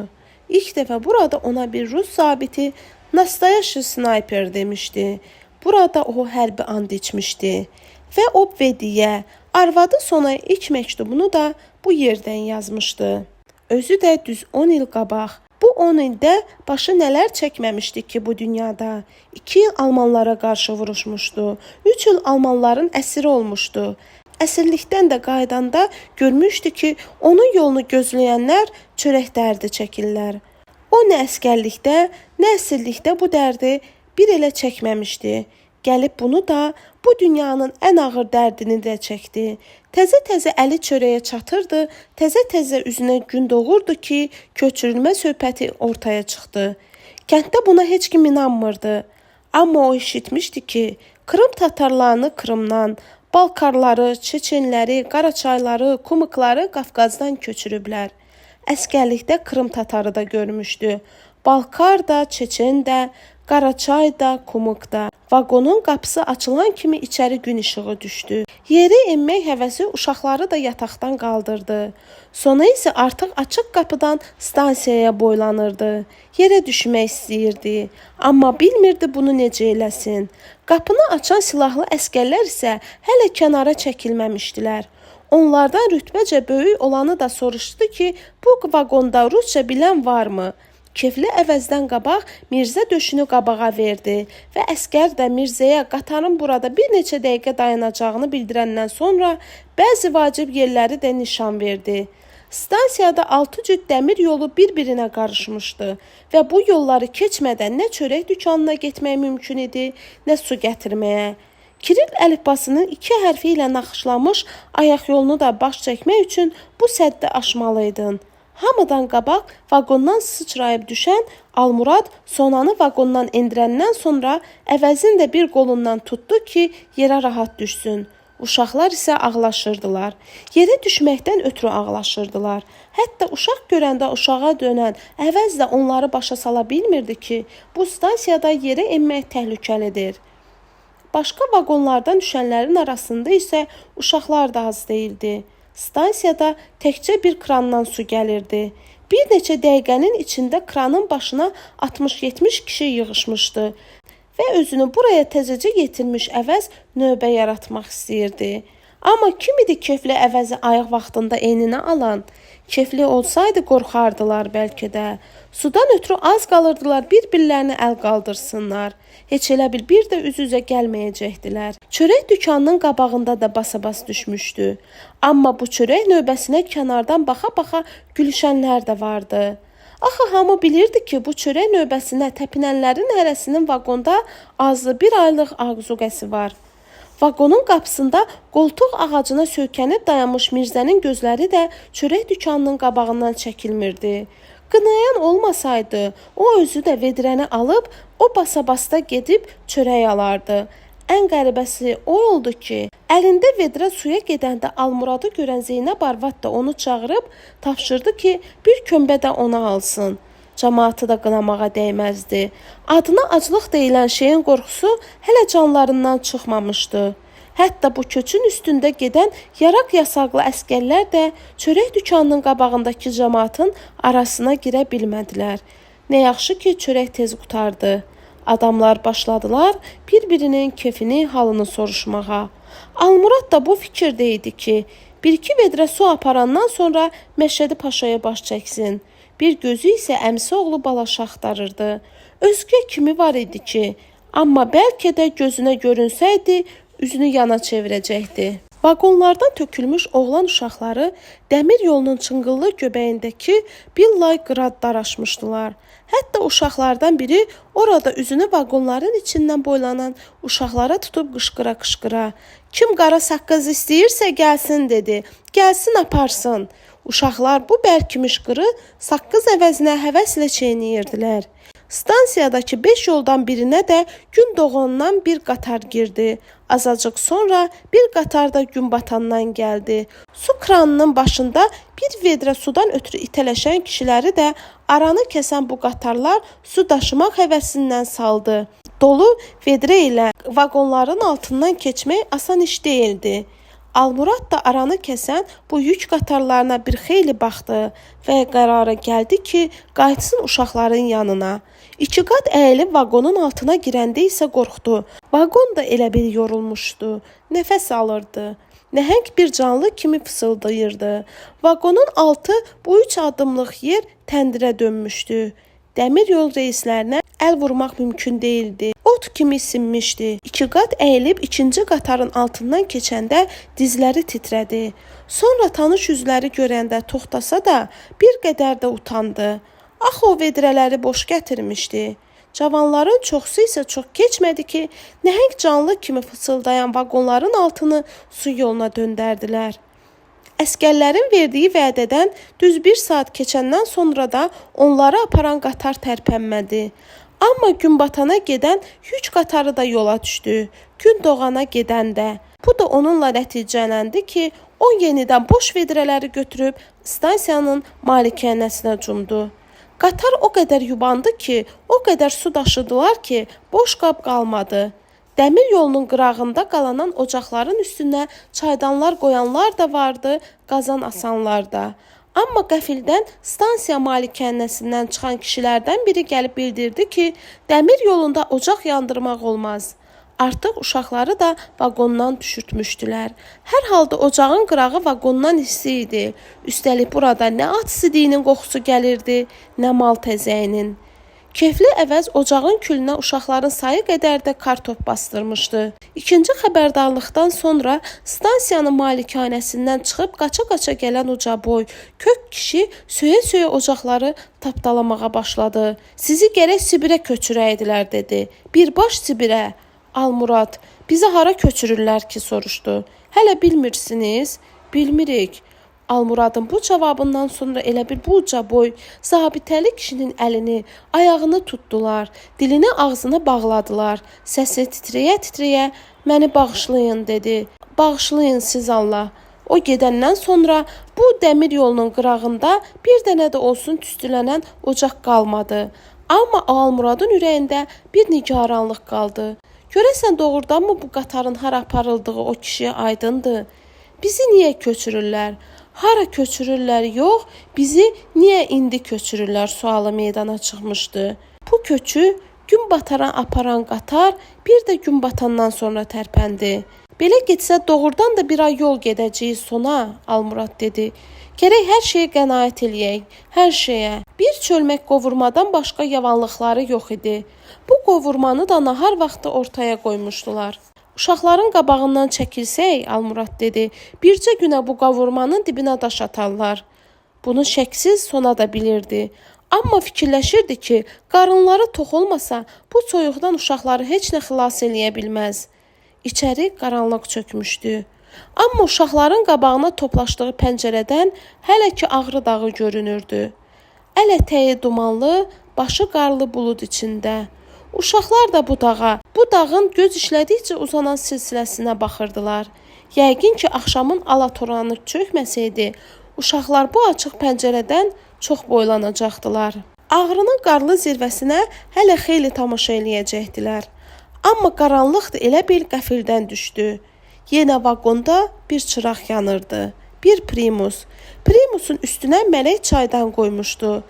İlk dəfə burada ona bir Rus zabiti Nastayaşı snayper demişdi. Burada o hərbi and içmişdi və o Vediyə, arvadı Sona ilk məktubunu da bu yerdən yazmışdı. Özü də düz 10 il qabaq. Bu 10 ildə başı nələr çəkməmişdi ki bu dünyada. 2 il Almanlara qarşı vuruşmuşdu. 3 il Almanların əsiri olmuşdu. əsirlikdən də qaydanda görmüşdü ki, onun yolunu gözləyənlər çörək dərdi çəkirlər. O nə əskərlikdə, nə əsirlikdə bu dərdi bir elə çəkməmişdi. Gəlib bunu da, bu dünyanın ən ağır dərdini də çəkdi. Təzə-təzə əli çörəyə çatırdı, təzə-təzə üzünə gün doğurdu ki, köçürülmə söhbəti ortaya çıxdı. Kənddə buna heç kim inanmırdı. Amma o eşitmişdi ki, Krım tatarlarını Krımdan, Balkarları, Çeçenləri, Qaraçayları, Kumıkları Qafqazdan köçürüblər. Əskərlikdə Krım tatarı da görmüşdü. Balkar da, Çeçen də, Qaraçay da, Kumuk da. Vaqonun qapısı açılan kimi içəri gün işığı düşdü. Yeri enmək həvəsi uşaqları da yataqdan qaldırdı. Sona isə artıq açıq qapıdan stansiyaya boylanırdı. Yerə düşmək istəyirdi, amma bilmirdi bunu necə eləsin. Qapını açan silahlı əskərlər isə hələ kənara çəkilməmişdilər. Onlardan rütbəcə böyük olanı da soruşdu ki, bu vaqonda rusca bilən varmı? Kefli əvəzdən qabaq Mirzə döşünü qabağa verdi və əskər də Mirzəyə qatarın burada bir neçə dəqiqə dayanacağını bildirəndən sonra bəzi vacib yerləri də nişan verdi. Stansiyada 6 cüt dəmir yolu bir-birinə qarışmışdı və bu yolları keçmədən nə çörək dükanına getmək mümkün idi, nə su gətirməyə. Kiril əlifbasının 2 hərfi ilə naxışlanmış ayaq yolunu da baş çəkmək üçün bu səddi aşmalıydın. Hamıdan qabaq vaqondan sıçrayıb düşən Almurad Sonanı vaqondan endirəndən sonra əvəzin də bir qolundan tutdu ki, yerə rahat düşsün. Uşaqlar isə ağlaşırdılar. Yerə düşməkdən ötürü ağlaşırdılar. Hətta uşaq görəndə uşağa dönən əvəz də onları başa sala bilmirdi ki, bu stansiyada yerə enmək təhlükəlidir. Başqa vaqonlardan düşənlərin arasında isə uşaqlar da az değildi. Stansiyada təkcə bir krandan su gəlirdi. Bir neçə dəqiqənin içində kranın başına 60-70 kişi yığışmışdı və özünü buraya təzəcə yetirmiş əvəz növbə yaratmaq istəyirdi. Amma kim idi kefli əvəzi ayıq vaxtında eyninə alan? Kefli olsaydı qorxardılar bəlkə də. Sudan ötürü az qalırdılar bir-birlərini əl qaldırsınlar. Heç elə bil bir də üz-üzə gəlməyəcəkdilər. Çörək dükanının qabağında da basa-bas düşmüşdü. Amma bu çörək növbəsinə kənardan baxa-baxa gülüşənlər də vardı. Axı hamı bilirdi ki, bu çörək növbəsinə təpinənlərin hərəsinin vaqonda azı bir aylıq ağzuqəsi var. Vaqonun qapısında qoltuq ağacına söykənib dayanmış Mirzənin gözləri də çörək dükanının qabağından çəkilmirdi. Qınayan olmasaydı, o özü də vedrəni alıb, o basa-basta gedib çörək alardı. Ən qəribəsi o oldu ki, əlində vedrə suya gedəndə Almuradı görən Zeynəb arvad da onu çağırıb, tapşırdı ki, bir kömbə də ona alsın. Cəmaatı da qınamağa dəyməzdi. Adına aclıq deyilən şeyin qorxusu hələ canlarından çıxmamışdı. Hətta bu köçün üstündə gedən yaraq yasaqlı əskərlər də çörək dükanının qabağındakı cəmaatın arasına girə bilmədilər. Nə yaxşı ki, çörək tez qutardı. Adamlar başladılar bir-birinin kefini, halını soruşmağa. Almurad da bu fikirdə idi ki, bir-iki vedrə su aparandan sonra Məşədi Paşaya baş çəksin. Bir gözü isə əmsi oğlu Balaşı axtarırdı. Özgə kimi var idi ki, amma bəlkə də gözünə görünsəydi, üzünü yana çevirəcəkdi. Vaqonlardan tökülmüş oğlan uşaqları dəmir yolunun çıngıllı göbəyindəki bir lay qırad daraşmışdılar. Hətta uşaqlardan biri orada üzünü vaqonların içindən boylanan uşaqlara tutub qışqıra-qışqıra. Kim qara saqqız istəyirsə gəlsin dedi. Gəlsin aparsın. Uşaqlar bu bərkimiş qırı saqqız əvəzinə həvəslə çeynəyirdilər. Stansiyadakı 5 yoldan birinə də gün doğandan bir qatar girdi. Azacıq sonra bir qatar da gün batandan gəldi. Su kranının başında bir vedrə sudan ötürü itələşən kişiləri də aranı kəsən bu qatarlar su daşımaq həvəsindən saldı. Dolu vedrə ilə vaqonların altından keçmək asan iş deyildi. Almurad da aranı kəsən bu yük qatarlarına bir xeyli baxdı və qərara gəldi ki, qayıtsın uşaqların yanına. 2 qat əyilib vaqonun altına girəndə isə qorxdu. Vaqon da elə bir yorulmuşdu. Nəfəs alırdı. Nəhəng bir canlı kimi fısıldayırdı. Vaqonun altı bu 3 addımlıq yer təndirə dönmüşdü. Dəmir yol reislərinə əl vurmaq mümkün değildi. O ot kimi sinmişdi. 2 qat əyilib ikinci qatarın altından keçəndə dizləri titrədi. Sonra tanış üzləri görəndə toxtasa da bir qədər də utandı. Axı o vedrələri boş gətirmişdi. Cavanların çoxsu isə çox keçmədi ki, nəhəng canlı kimi fısıldayan vaqonların altını su yoluna döndərdilər. Əskərlərin verdiyi vədədən düz 1 saat keçəndən sonra da onları aparan qatar tərpənmədi. Amma gün batana gedən yük qatarı da yola düşdü. Gün doğana gedən də. Bu da onunla nəticələndi ki, o yenidən boş vedrələri götürüb stansiyanın malikanəsinə cumdu. Qatar o qədər yubandı ki, o qədər su daşıdılar ki, boş qab qalmadı. Dəmir yolunun qırağında qalanan ocaqların üstünə çaydanlar qoyanlar da vardı, qazan asanlar da. Amma qəfildən stansiya malikanəsindən çıxan kişilərdən biri gəlib bildirdi ki, dəmir yolunda ocaq yandırmaq olmaz. Artıq uşaqları da vaqondan düşürtmüşdülər. Hər halda ocağın qırağı vaqondan hissi idi. Üstəlik burada nə at sidiyinin qoxusu gəlirdi, nə mal təzəyinin. Kefli əvəz ocağın külünə uşaqların sayı qədər də kartof bastırmışdı. İkinci xəbərdarlıqdan sonra stansiyanın malikanəsindən çıxıb qaça-qaça gələn ucaboy, kök kişi söyə-söyə ocaqları tapdalamağa başladı. Sizi gərək Sibirə köçürəydilər, dedi. Birbaş Sibirə. Almurad, bizi hara köçürürlər ki, soruşdu. Hələ bilmirsiniz? Bilmirik. Almuradın bu cavabından sonra elə bir bu ucaboy, zabitəli kişinin əlini, ayağını tutdular, dilini ağzını bağladılar. Səsi titrəyə-titrəyə, məni bağışlayın, dedi. Bağışlayın siz Allah. O gedəndən sonra bu dəmir yolunun qırağında bir dənə də olsun tüstülənən ocaq qalmadı. Amma Almuradın ürəyində bir nigaranlıq qaldı. Görəsən doğrudanmı bu qatarın hara aparıldığı o kişiyə aydındır? Bizi niyə köçürürlər? Hara köçürürlər yox, bizi niyə indi köçürürlər sualı meydana çıxmışdı. Bu köçü gün batara aparan qatar bir də gün batandan sonra tərpəndi. Belə getsə doğrudan da bir ay yol gedəcəyik sona, Almurad dedi. Gərək hər şeyə qənaət eləyək, hər şeyə. Bir çölmək qovurmadan başqa yavanlıqları yox idi. Bu qovurmanı da nahar vaxtı ortaya qoymuşdular. Uşaqların qabağından çəkilsək, Almurad dedi, bircə günə bu qovurmanın dibinə daş atarlar. Bunu şəksiz sona da bilirdi. Amma fikirləşirdi ki, qarınları tox olmasa, bu soyuqdan uşaqları heç nə xilas eləyə bilməz. İçəri qaranlıq çökmüşdü. Amma uşaqların qabağına toplaşdığı pəncərədən hələ ki Ağrı dağı görünürdü. Əl ətəyi dumanlı, başı qarlı bulud içində. Uşaqlar da bu dağa, bu dağın göz işlədikcə uzanan silsiləsinə baxırdılar. Yəqin ki, axşamın alatoranı çökməsəydi, uşaqlar bu açıq pəncərədən çox boylanacaqdılar. Ağrının qarlı zirvəsinə hələ xeyli tamaşa eləyəcəkdilər. Amma qaranlıq da elə bil qəfildən düşdü. Yenə vaqonda bir çıraq yanırdı. Bir primus. Primusun üstünə mələk çaydan qoymuşdu.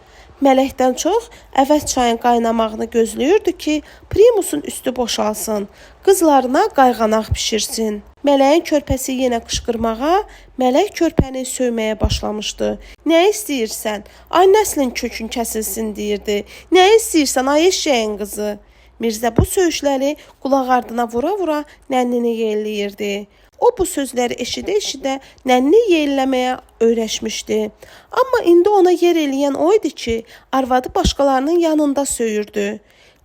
Mələkdən çox əvəz çayın qaynamağını gözləyirdi ki, primusun üstü boşalsın, qızlarına qayğanaq bişirsin. Mələyin körpəsi yenə qışqırmağa, mələk körpəni söyməyə başlamışdı. Nə istəyirsən? Ay nəslin kökün kəsilsin, deyirdi. Nə istəyirsən, ay eşşəyin qızı? Mirzə bu söyüşləri qulaq ardına vura-vura nənnini yelləyirdi. O bu sözləri eşidə-eşidə nənni yelləməyə öyrəşmişdi. Amma indi ona yer eləyən o idi ki, arvadı başqalarının yanında söyürdü.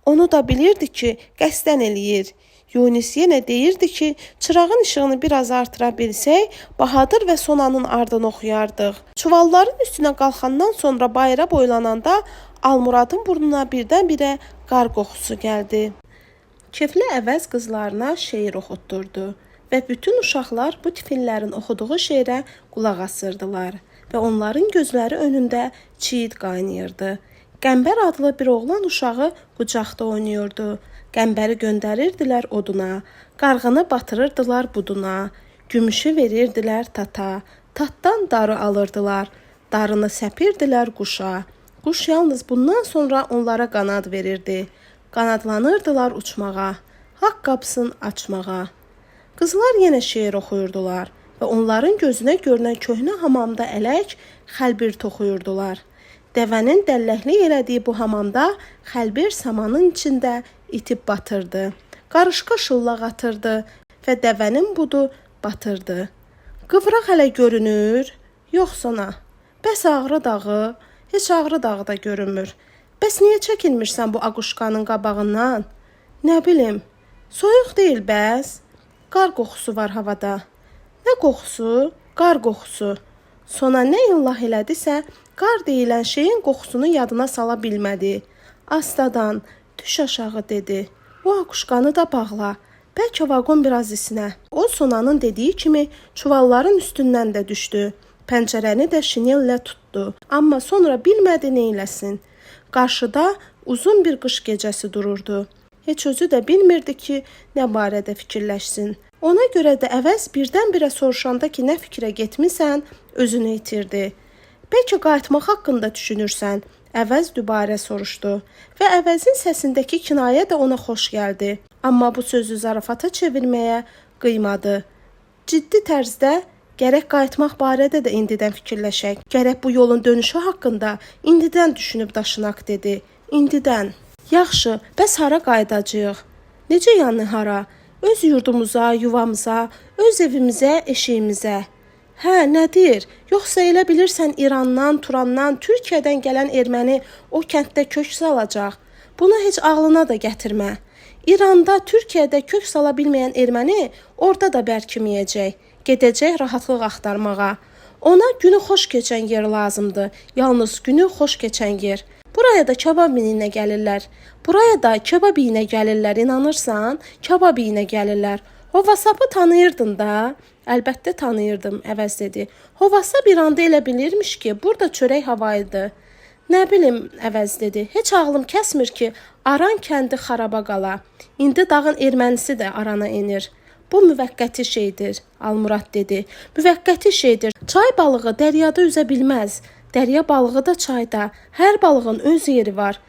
Onu da bilirdi ki, qəsdən eləyir. Yunis yenə deyirdi ki, çırağın işığını biraz artıra bilsək, Bahadır və Sonanın ardını oxuyardıq. Çuvalların üstünə qalxandan sonra bayıra boylananda Almuradın burnuna birdən-birə qar qoxusu gəldi. Kefli əvəz qızlarına şeir oxutdurdu və bütün uşaqlar bu tifillərin oxuduğu şeirə qulaq asırdılar və onların gözləri önündə çiyid qaynayırdı. Qəmbər adlı bir oğlan uşağı qucaqda oynayırdı. Qəmbəri göndərirdilər oduna, qarğını batırırdılar buduna, gümüşü verirdilər tata, tatdan darı alırdılar, darını səpirdilər quşa. Quş yalnız bundan sonra onlara qanad verirdi. Qanadlanırdılar uçmağa, haqq qapısını açmağa. Qızlar yenə şeir oxuyurdular və onların gözünə görünən köhnə hamamda ələk, xəlbir toxuyurdular. Dəvənin dəlləklik elədiyi bu hamamda xəlbir samanın içində itib batırdı. Qarışqa şıllaq atırdı və dəvənin budu batırdı. Qıvraq hələ görünür, yox sana. Bəs Ağrı dağı, heç Ağrı dağı da görünmür. Bəs niyə çəkinmirsən bu aquşqanın qabağından? Nə bilim, soyuq deyil bəs. Qar qoxusu var havada. Nə qoxusu? Qar qoxusu. Sona nə illah elədisə, qar deyilən şeyin qoxusunu yadına sala bilmədi. Astadan, düş aşağı dedi. O aquşqanı da bağla. Bəlkə vaqon biraz isinə. O Sonanın dediyi kimi çuvalların üstündən də düşdü. Pəncərəni də şinellə tutdu. Amma sonra bilmədi neyləsin. Qarşıda uzun bir qış gecəsi dururdu. Heç özü də bilmirdi ki, nə barədə fikirləşsin. Ona görə də əvəz birdən-birə soruşanda ki, nə fikrə getmisən, özünü itirdi. Bəlkə qayıtmaq haqqında düşünürsən, əvəz dübarə soruşdu və əvəzin səsindəki kinayə də ona xoş gəldi. Amma bu sözü zarafata çevirməyə qıymadı. Ciddi tərzdə gərək qayıtmaq barədə də indidən fikirləşək. Gərək bu yolun dönüşü haqqında indidən düşünüb daşınaq dedi. İndidən. Yaxşı, bəs hara qayıdacağıq? Necə yəni hara? Öz yurdumuza, yuvamıza, öz evimizə, eşiyimizə. Hə, nədir? Yoxsa elə bilirsən İrandan, Turandan, Türkiyədən gələn erməni o kənddə kök salacaq? Bunu heç ağlına da gətirmə. İranda, Türkiyədə kök sala bilməyən erməni orada da bərkiməyəcək. Gedəcək rahatlıq axtarmağa. Ona günü xoş keçən yer lazımdır. Yalnız günü xoş keçən yer. Buraya da kebab yeyinə gəlirlər. Buraya da kebab yeyinə gəlirlər, inanırsan? Kebab yeyinə gəlirlər. Hovasapı tanıyırdın da? Əlbəttə tanıyırdım, əvəz dedi. Hovasa bir anda elə bilirmiş ki, burada çörək havaydı. Nə bilim, əvəz dedi. Heç ağlım kəsmir ki, Aran kəndi xaraba qala. İndi dağın ermənisi də Arana enir. Bu müvəqqəti şeydir, Almurad dedi. Müvəqqəti şeydir. Çay balığı dəryada üzə bilməz. Dərya balığı da çayda. Hər balığın öz yeri var.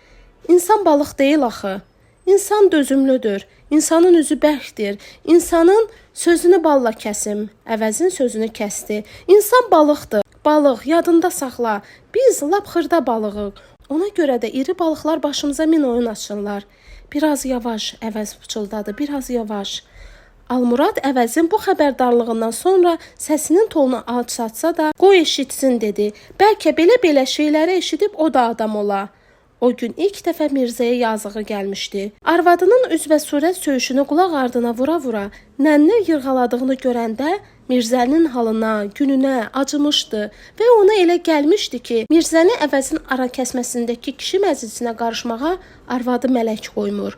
İnsan balıq deyil axı. İnsan dözümlüdür. İnsanın üzü bərkdir. İnsanın sözünü balla kəsim. Əvəzin sözünü kəsdi. İnsan balıqdır. Balıq, yadında saxla. Biz lap xırda balığıq. Ona görə də iri balıqlar başımıza min oyun açırlar. Biraz yavaş, əvəz pıçıldadı. Biraz yavaş. Almurad əvəzin bu xəbərdarlığından sonra səsinin tonunu alçatsa da qoy eşitsin dedi. Bəlkə belə şeyləri eşidib o da adam ola. O gün ilk dəfə Mirzəyə yazığı gəlmişdi. Arvadının üz və surət söyüşünü qulaq ardına vura-vura nənni yırğaladığını görəndə Mirzənin halına, gününə acımışdı və ona elə gəlmişdi ki, Mirzəni əvəzin ara kəsməsindəki kişi məclisinə qarışmağa arvadı mələk qoymur.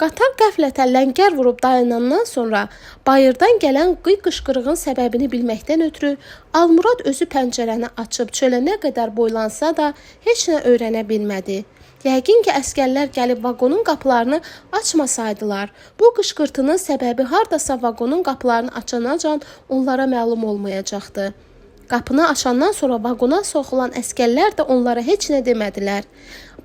Qatar qəflətən ləngər vurub dayanandan sonra bayırdan gələn qışqırığın səbəbini bilməkdən ötürü Almurad özü pəncərəni açıb çölə nə qədər boylansa da heç nə öyrənə bilmədi. Yəqin ki, əskərlər gəlib vaqonun qapılarını açmasaydılar, bu qışqırtının səbəbi hardasa vaqonun qapılarını açanacan onlara məlum olmayacaqdı. Qapını açandan sonra vaqona soxulan əskərlər də onlara heç nə demədilər.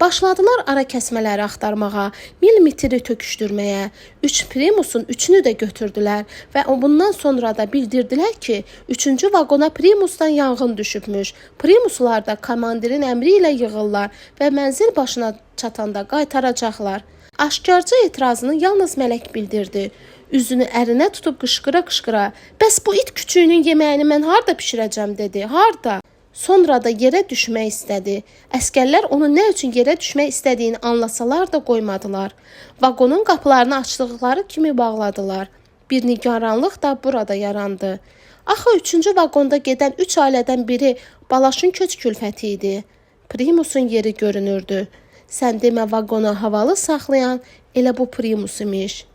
Başladılar ara kəsmələri axtarmağa, milimetri töküşdürməyə. 3 primusun 3-ünü də götürdülər və bundan sonra da bildirdilər ki, 3-cü vaqona primusdan yanğın düşübmüş. Primuslar da komandirin əmri ilə yığırlar və mənzil başına çatanda qaytaracaqlar. Aşkarca etirazını yalnız mələk bildirdi. Üzünü ərinə tutub qışqıra-qışqıra, bəs bu it küçüyünün yeməyini mən harda bişirəcəm dedi, harda? Sonra da yerə düşmək istədi. Əskərlər onun nə üçün yerə düşmək istədiyini anlasalar da qoymadılar. Vaqonun qapılarını açdıqları kimi bağladılar. Bir nigaranlıq da burada yarandı. Axı 3-cü vaqonda gedən 3 ailədən biri Balaşın köç külfəti idi. Primusun yeri görünürdü. Sən demə vaqonu havalı saxlayan elə bu primus imiş.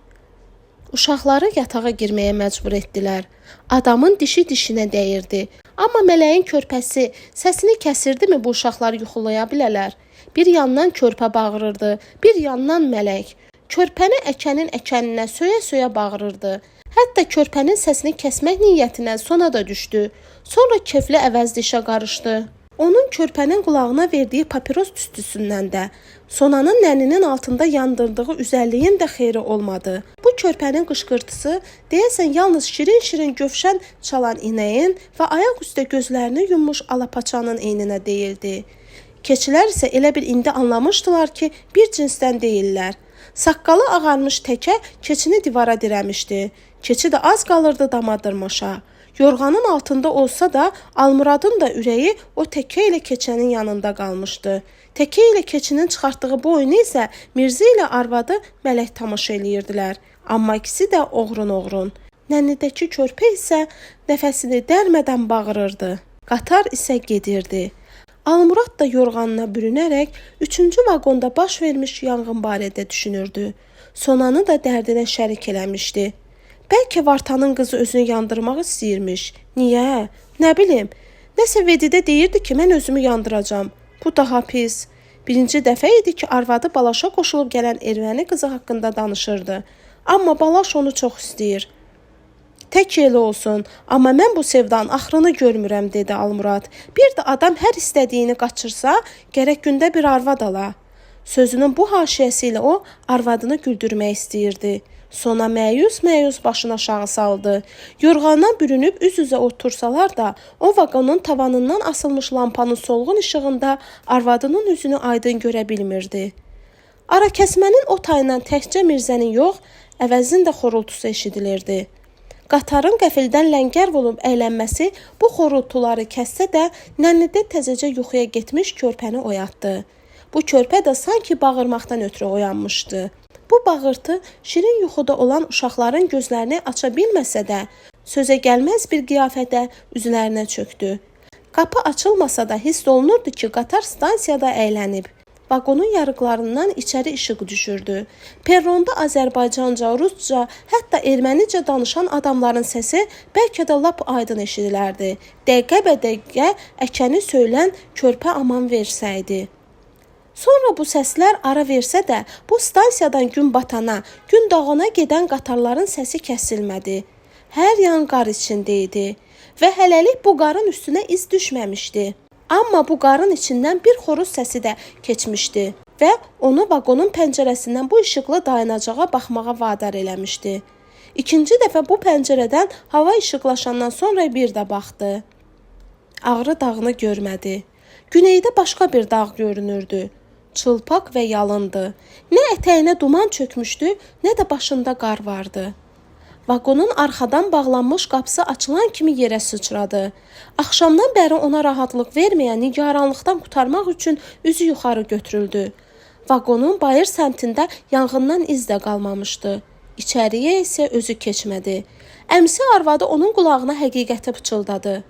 Uşaqları yatağa girməyə məcbur etdilər. Adamın dişi dişinə dəyirdi. Amma mələyin körpəsi səsini kəsirdimi bu uşaqlar yuxulaya bilərlər? Bir yandan körpə bağırırdı, bir yandan mələk. Körpəni əkənin əkəninə söyə-söyə bağırırdı. Hətta körpənin səsini kəsmək niyyətinə sona da düşdü. Sonra kefli əvəz dişə qarışdı. Onun körpənin qulağına verdiyi papiros tüstüsündən də, Sonanın nəninin altında yandırdığı üzərliyin də xeyri olmadı. Bu körpənin qışqırtısı deyəsən yalnız şirin-şirin gövşən çalan inəyin və ayaq üstə gözlərini yummuş alapaçanın eyninə deyildi. Keçilər isə elə bir indi anlamışdılar ki, bir cinsdən deyillər. Saqqalı ağarmış təkə keçini divara dirəmişdi. Keçi də az qalırdı dama dırmaşa. Yorğanın altında olsa da Almuradın da ürəyi o təkə ilə keçənin yanında qalmışdı. Təkə ilə keçinin çıxartdığı bu oyunu isə Mirzə ilə arvadı mələk tamaşa eləyirdilər. Amma ikisi də oğrun-oğrun. Nənnidəki körpə isə nəfəsini dərmədən bağırırdı. Qatar isə gedirdi. Almurad da yorğanına bürünərək 3-cü vaqonda baş vermiş yanğın barədə düşünürdü. Sonanı da dərdinə şərik eləmişdi. Bəlkə Vartanın qızı özünü yandırmaq istəyirmiş. Niyə? Nə bilim. Nəsə Vedidə deyirdi ki, mən özümü yandıracam. Bu daha pis. Birinci dəfə idi ki, arvadı Balaşa qoşulub gələn erməni qızı haqqında danışırdı. Amma Balaş onu çox istəyir. Tək elə olsun, amma mən bu sevdanın axırını görmürəm, dedi Almurad. Bir də adam hər istədiyini qaçırsa, gərək gündə bir arvad ala. Sözünün bu haşiyəsi ilə o, arvadını güldürmək istəyirdi. Sona məyus-məyus başını aşağı saldı. Yorğandan bürünüb üz-üzə otursalar da, o vaqonun tavanından asılmış lampanın solğun işığında arvadının üzünü aydın görə bilmirdi. Arakəsmənin o tayından təkcə Mirzənin yox, əvəzin də xorultusu eşidilirdi. Qatarın qəfildən ləngər olub əylənməsi bu xorultuları kəssə də, nənnidə təzəcə yuxuya getmiş körpəni oyatdı. Bu körpə də sanki bağırmaqdan ötürü oyanmışdı. Bu bağırtı şirin yuxuda olan uşaqların gözlərini aça bilməsə də, sözə gəlməz bir qiyafədə üzlərinə çöktü. Qapı açılmasa da hiss olunurdu ki, qatar stansiyada əylənib. Vaqonun yarıqlarından içəri işıq düşürdü. Perronda Azərbaycanca, Rusca, hətta ermənicə danışan adamların səsi bəlkə də lap aydın eşidilərdi. Dəqiqə-bə-dəqiqə əkəni söylən körpə aman versəydi. Sonra bu səslər ara versə də, bu stansiyadan gün batana, gün doğana gedən qatarların səsi kəsilmədi. Hər yan qar içində idi və hələlik bu qarın üstünə iz düşməmişdi. Amma bu qarın içindən bir xoruz səsi də keçmişdi və onu vaqonun pəncərəsindən bu işıqlı dayanacağa baxmağa vadar eləmişdi. İkinci dəfə bu pəncərədən hava işıqlaşandan sonra bir də baxdı. Ağrı dağını görmədi. Güneydə başqa bir dağ görünürdü. Çılpaq və yalındı. Nə ətəyinə duman çökmüşdü, nə də başında qar vardı. Vaqonun arxadan bağlanmış qapısı açılan kimi yerə sıçradı. Axşamdan bəri ona rahatlıq verməyən nigaranlıqdan qurtarmaq üçün üzü yuxarı götürüldü. Vaqonun bayır səmtində yanğından iz də qalmamışdı. İçəriyə isə özü keçmədi. Əmsi arvadı onun qulağına həqiqəti pıçıldadı.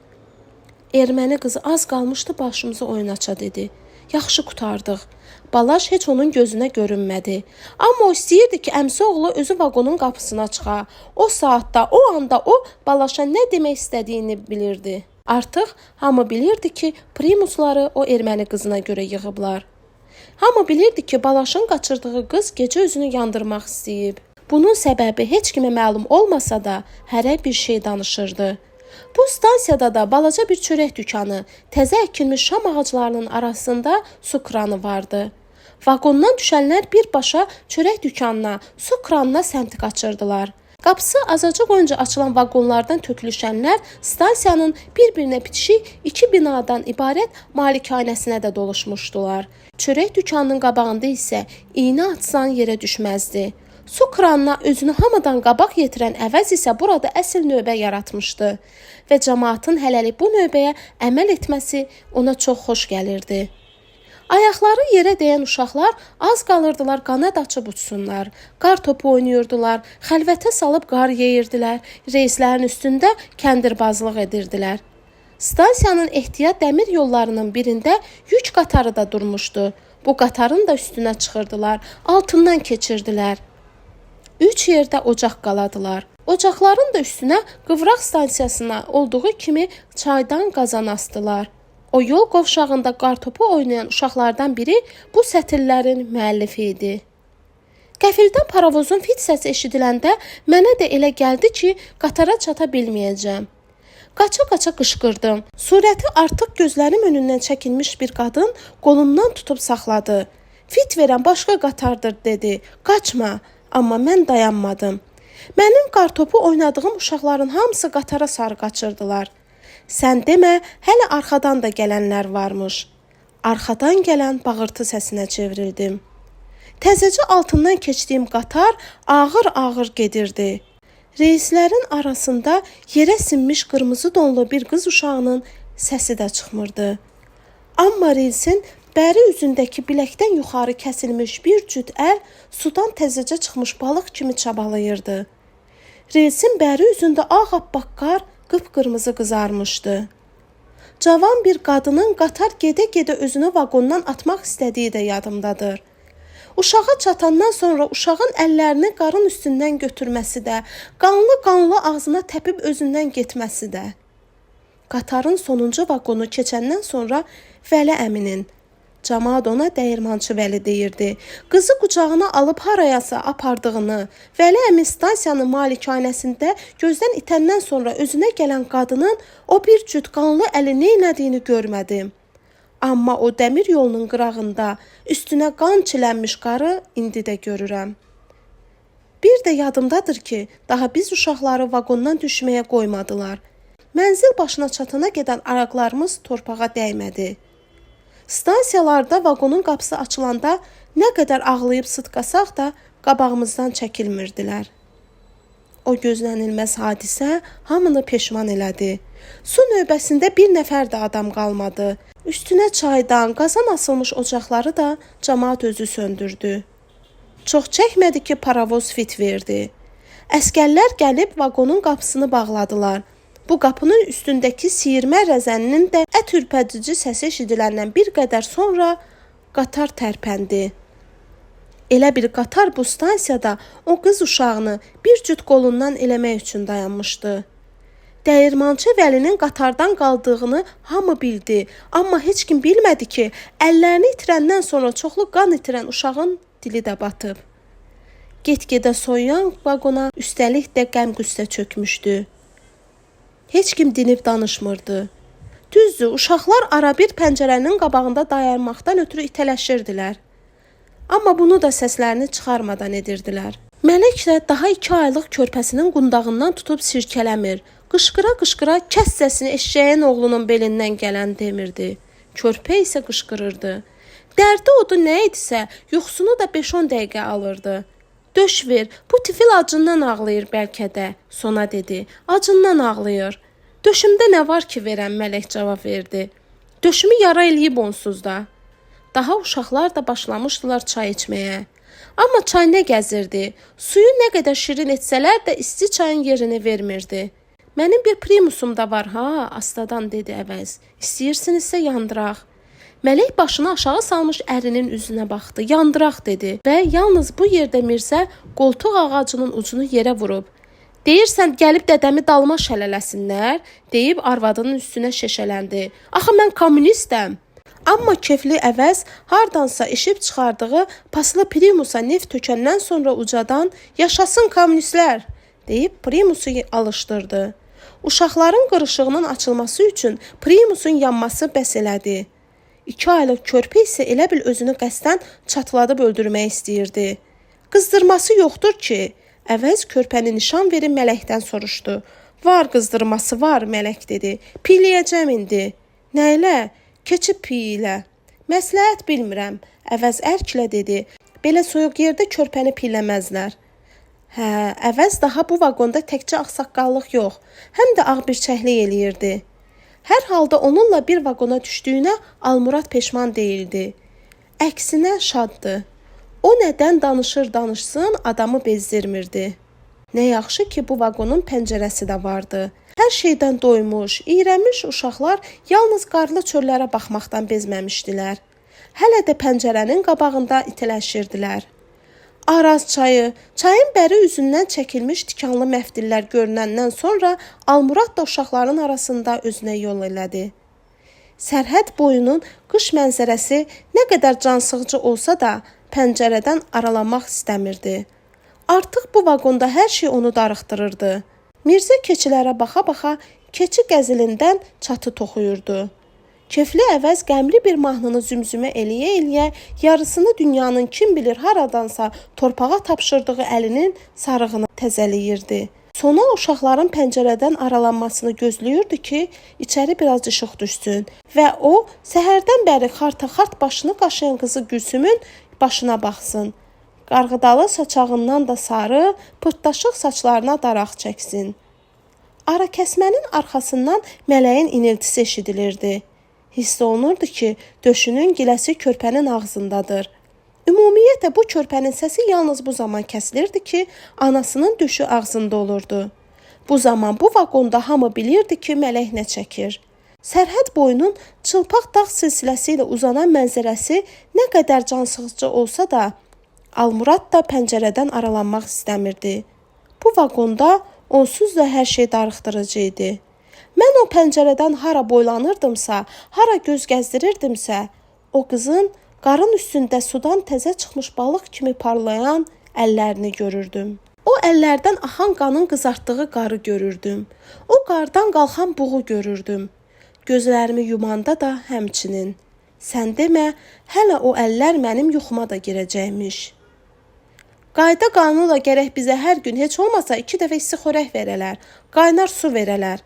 Erməni qızı az qalmışdı başımızı oynaça, dedi. Yaxşı qurtardıq. Balaş heç onun gözünə görünmədi. Amma o istəyirdi ki, əmsi oğlu özü vaqonun qapısına çıxa. O saatda, o anda o Balaşa nə demək istədiyini bilirdi. Artıq hamı bilirdi ki, primusları o erməni qızına görə yığıblar. Hamı bilirdi ki, Balaşın qaçırdığı qız gecə özünü yandırmaq istəyib. Bunun səbəbi heç kimə məlum olmasa da hərə bir şey danışırdı. Bu stansiyada da balaca bir çörək dükanı, təzə əkilmiş şam ağaclarının arasında su kranı vardı. Vaqondan düşənlər birbaşa çörək dükanına, su kranına səmt qaçırdılar. Qapısı azacıq önce açılan vaqonlardan tökülüşənlər stansiyanın bir-birinə bitişik 2 binadan ibarət malikanəsinə də doluşmuşdular. Çörək dükanının qabağında isə iynə atsan yerə düşməzdi. Su kranına özünü hamıdan qabaq yetirən əvəz isə burada əsl növbə yaratmışdı və cəmaatın hələlik bu növbəyə əməl etməsi ona çox xoş gəlirdi. Ayaqları yerə dəyən uşaqlar az qalırdılar qanad açıb uçsunlar. Qar topu oynayırdılar, xəlvətə salıb qar yeyirdilər, reyslərin üstündə kəndirbazlıq edirdilər. Stansiyanın ehtiyat dəmir yollarının birində yük qatarı da durmuşdu. Bu qatarın da üstünə çıxırdılar, altından keçirdilər. 3 yerdə ocaq qaladılar. Ocaqların da üstünə qıvraq stansiyasına olduğu kimi çaydan qazan astılar. O yol qovşağında qartopu oynayan uşaqlardan biri bu sətirlərin müəllifi idi. Qəfildən paravozun fit səsi eşidiləndə mənə də elə gəldi ki, qatara çata bilməyəcəm. Qaça-qaça qışqırdım. Surəti artıq gözlərim önündən çəkilmiş bir qadın qolumdan tutub saxladı. Fit verən başqa qatardır, dedi. Qaçma. Amma mən dayanmadım. Mənim qartopu oynadığım uşaqların hamısı qatara sarı qaçırdılar. Sən demə, hələ arxadan da gələnlər varmış. Arxadan gələn bağırtı səsinə çevrildim. Təzəcə altından keçdiyim qatar ağır-ağır gedirdi. Reyslərin arasında yerə sinmiş qırmızı donlu bir qız uşağının səsi də çıxmırdı. Amma reysin bəri üzündəki biləkdən yuxarı kəsilmiş bir cüt əl sudan təzəcə çıxmış balıq kimi çabalayırdı. Reysin bəri üzündə ağappaq qar qıpqırmızı qızarmışdı. Cavan bir qadının qatar gedə-gedə özünü vaqondan atmaq istədiyi də yadımdadır. Uşağa çatandan sonra uşağın əllərini qarın üstündən götürməsi də, qanlı-qanlı ağzına təpib özündən getməsi də. Qatarın sonuncu vaqonu keçəndən sonra Vəli əminin, camaat ona dəyirmançı Vəli deyirdi, qızı qucağına alıb harayasa apardığını, Vəli əmi stansiyanın malikanəsində gözdən itəndən sonra özünə gələn qadının o bir cüt qanlı əli neynədiyini görmədim. Amma o dəmir yolunun qırağında üstünə qan çilənmiş qarı indi də görürəm. Bir də yadımdadır ki, daha biz uşaqları vaqondan düşməyə qoymadılar. Mənzil başına çatana gedən ayaqlarımız torpağa dəymədi. Stansiyalarda vaqonun qapısı açılanda nə qədər ağlayıb sıtqasaq da qabağımızdan çəkilmirdilər. O gözlənilməz hadisə hamını peşman elədi. Su növbəsində bir nəfər də adam qalmadı. Üstünə çaydan, qazan asılmış ocaqları da camaat özü söndürdü. Çox çəkmədi ki, paravoz fit verdi. Əskərlər gəlib vaqonun qapısını bağladılar. Bu qapının üstündəki siyirmə rəzəninin də ət ürpədici səsi eşidiləndən bir qədər sonra qatar tərpəndi. Elə bir qatar bu stansiyada o qız uşağını bir cüt qolundan eləmək üçün dayanmışdı. Dəyirmançı Vəlinin qatardan qaldığını hamı bildi, amma heç kim bilmədi ki, əllərini itirəndən sonra çoxlu qan itirən uşağın dili də batıb. Get-gedə soyuyan vaqona üstəlik də qəm-qüssə çökmüşdü. Heç kim dinib danışmırdı. Düzdür, uşaqlar arabir pəncərənin qabağında dayanmaqdan ötürü itələşirdilər. Amma bunu da səslərini çıxarmadan edirdilər. Mələk də daha 2 aylıq körpəsinin qundağından tutub sirkələmir. Qışqıra-qışqıra kəs səsini eşşəyin oğlunun belindən gələn demirdi. Körpə isə qışqırırdı. Dərdi odu nə idisə, yuxusunu da 5-10 dəqiqə alırdı. Döş ver, bu tifil acından ağlayır bəlkə də, Sona dedi. Acından ağlayır. Döşümdə nə var ki verəm, Mələk cavab verdi. Döşümü yara eləyib onsuz da. Daha uşaqlar da başlamışdılar çay içməyə. Amma çay nə gəzirdi? Suyu nə qədər şirin etsələr də isti çayın yerini vermirdi. Mənim bir primusum da var ha, astadan dedi əvəz. İstəyirsinizsə yandıraq. Mələk başını aşağı salmış ərinin üzünə baxdı. Yandıraq dedi və yalnız bu yerdə Mirzə qoltuq ağacının ucunu yerə vurub. Deyirsən gəlib dədəmi dalıma şələləsinlər, deyib arvadının üstünə şeşələndi. Axı mən kommunistəm. Amma kefli əvəz hardansa eşib çıxardığı paslı primusa neft tökəndən sonra ucadan yaşasın kommunistlər deyib primusu alışdırdı. Uşaqların qırışığının açılması üçün primusun yanması bəs elədi. 2 aylıq körpə isə elə bil özünü qəsdən çatladıb öldürmək istəyirdi. Qızdırması yoxdur ki, əvəz körpəni nişan verib Mələkdən soruşdu. Var qızdırması var, Mələk dedi. Piyləyəcəm indi. Nə ilə? Keçib piy ilə. Məsləhət bilmirəm, əvəz ərklə dedi. Belə soyuq yerdə körpəni piyləməzlər. Hə, əvəz daha bu vaqonda təkcə ağsaqqallıq yox, həm də ağbirçəklik eləyirdi. Hər halda onunla bir vaqona düşdüyünə Almurad peşman deyildi. Əksinə şaddı. O nədən danışsın adamı bezdirmirdi. Nə yaxşı ki, bu vaqonun pəncərəsi də vardı. Hər şeydən doymuş, iyrənmiş uşaqlar yalnız qarlı çöllərə baxmaqdan bezməmişdilər. Hələ də pəncərənin qabağında itiləşirdilər. Araz çayı, çayın bəri üzündən çəkilmiş tikanlı məftillər görünəndən sonra Almurad da uşaqların arasında özünə yol elədi. Sərhəd boyunun qış mənzərəsi nə qədər cansıxıcı olsa da pəncərədən aralamaq istəmirdi. Artıq bu vaqonda hər şey onu darıxdırırdı. Mirzə keçilərə baxa-baxa keçi qəzilindən çatı toxuyurdu. Kefli əvəz qəmli bir mahnını zümzümə eləyə-eləyə yarısını dünyanın kim bilir haradansa torpağa tapşırdığı əlinin sarığını təzələyirdi. Sona uşaqların pəncərədən aralanmasını gözləyirdi ki, içəri biraz işıq düşsün və o, səhərdən bəri xartaxart başını qaşıyan qızı Gülsümün başına baxsın. Qarğıdalı saçağından da sarı, pırtdaşıq saçlarına daraq çəksin. Arakəsmənin arxasından mələyin iniltisi eşidilirdi. Hiss olunurdu ki, döşünün giləsi körpənin ağzındadır. Ümumiyyətlə bu körpənin səsi yalnız bu zaman kəsilirdi ki, anasının döşü ağzında olurdu. Bu zaman bu vaqonda hamı bilirdi ki, mələk nə çəkir. Sərhəd boyunun çılpaq dağ silsiləsi ilə uzanan mənzərəsi nə qədər cansıxıcı olsa da, Almurad da pəncərədən aralanmaq istəmirdi. Bu vaqonda onsuz da hər şey darıxdırıcı idi. Mən o pəncərədən hara boylanırdımsa, hara göz gəzdirirdimsə, o qızın qarın üstündə sudan təzə çıxmış balıq kimi parlayan əllərini görürdüm. O əllərdən axan qanın qızartdığı qarı görürdüm. O qardan qalxan buğu görürdüm. Gözlərimi yumanda da həmçinin. Sən demə, hələ o əllər mənim yuxuma da girəcəkmiş. Qayda qanunla gərək bizə hər gün heç olmasa 2 dəfə isti xörək verələr, qaynar su verələr.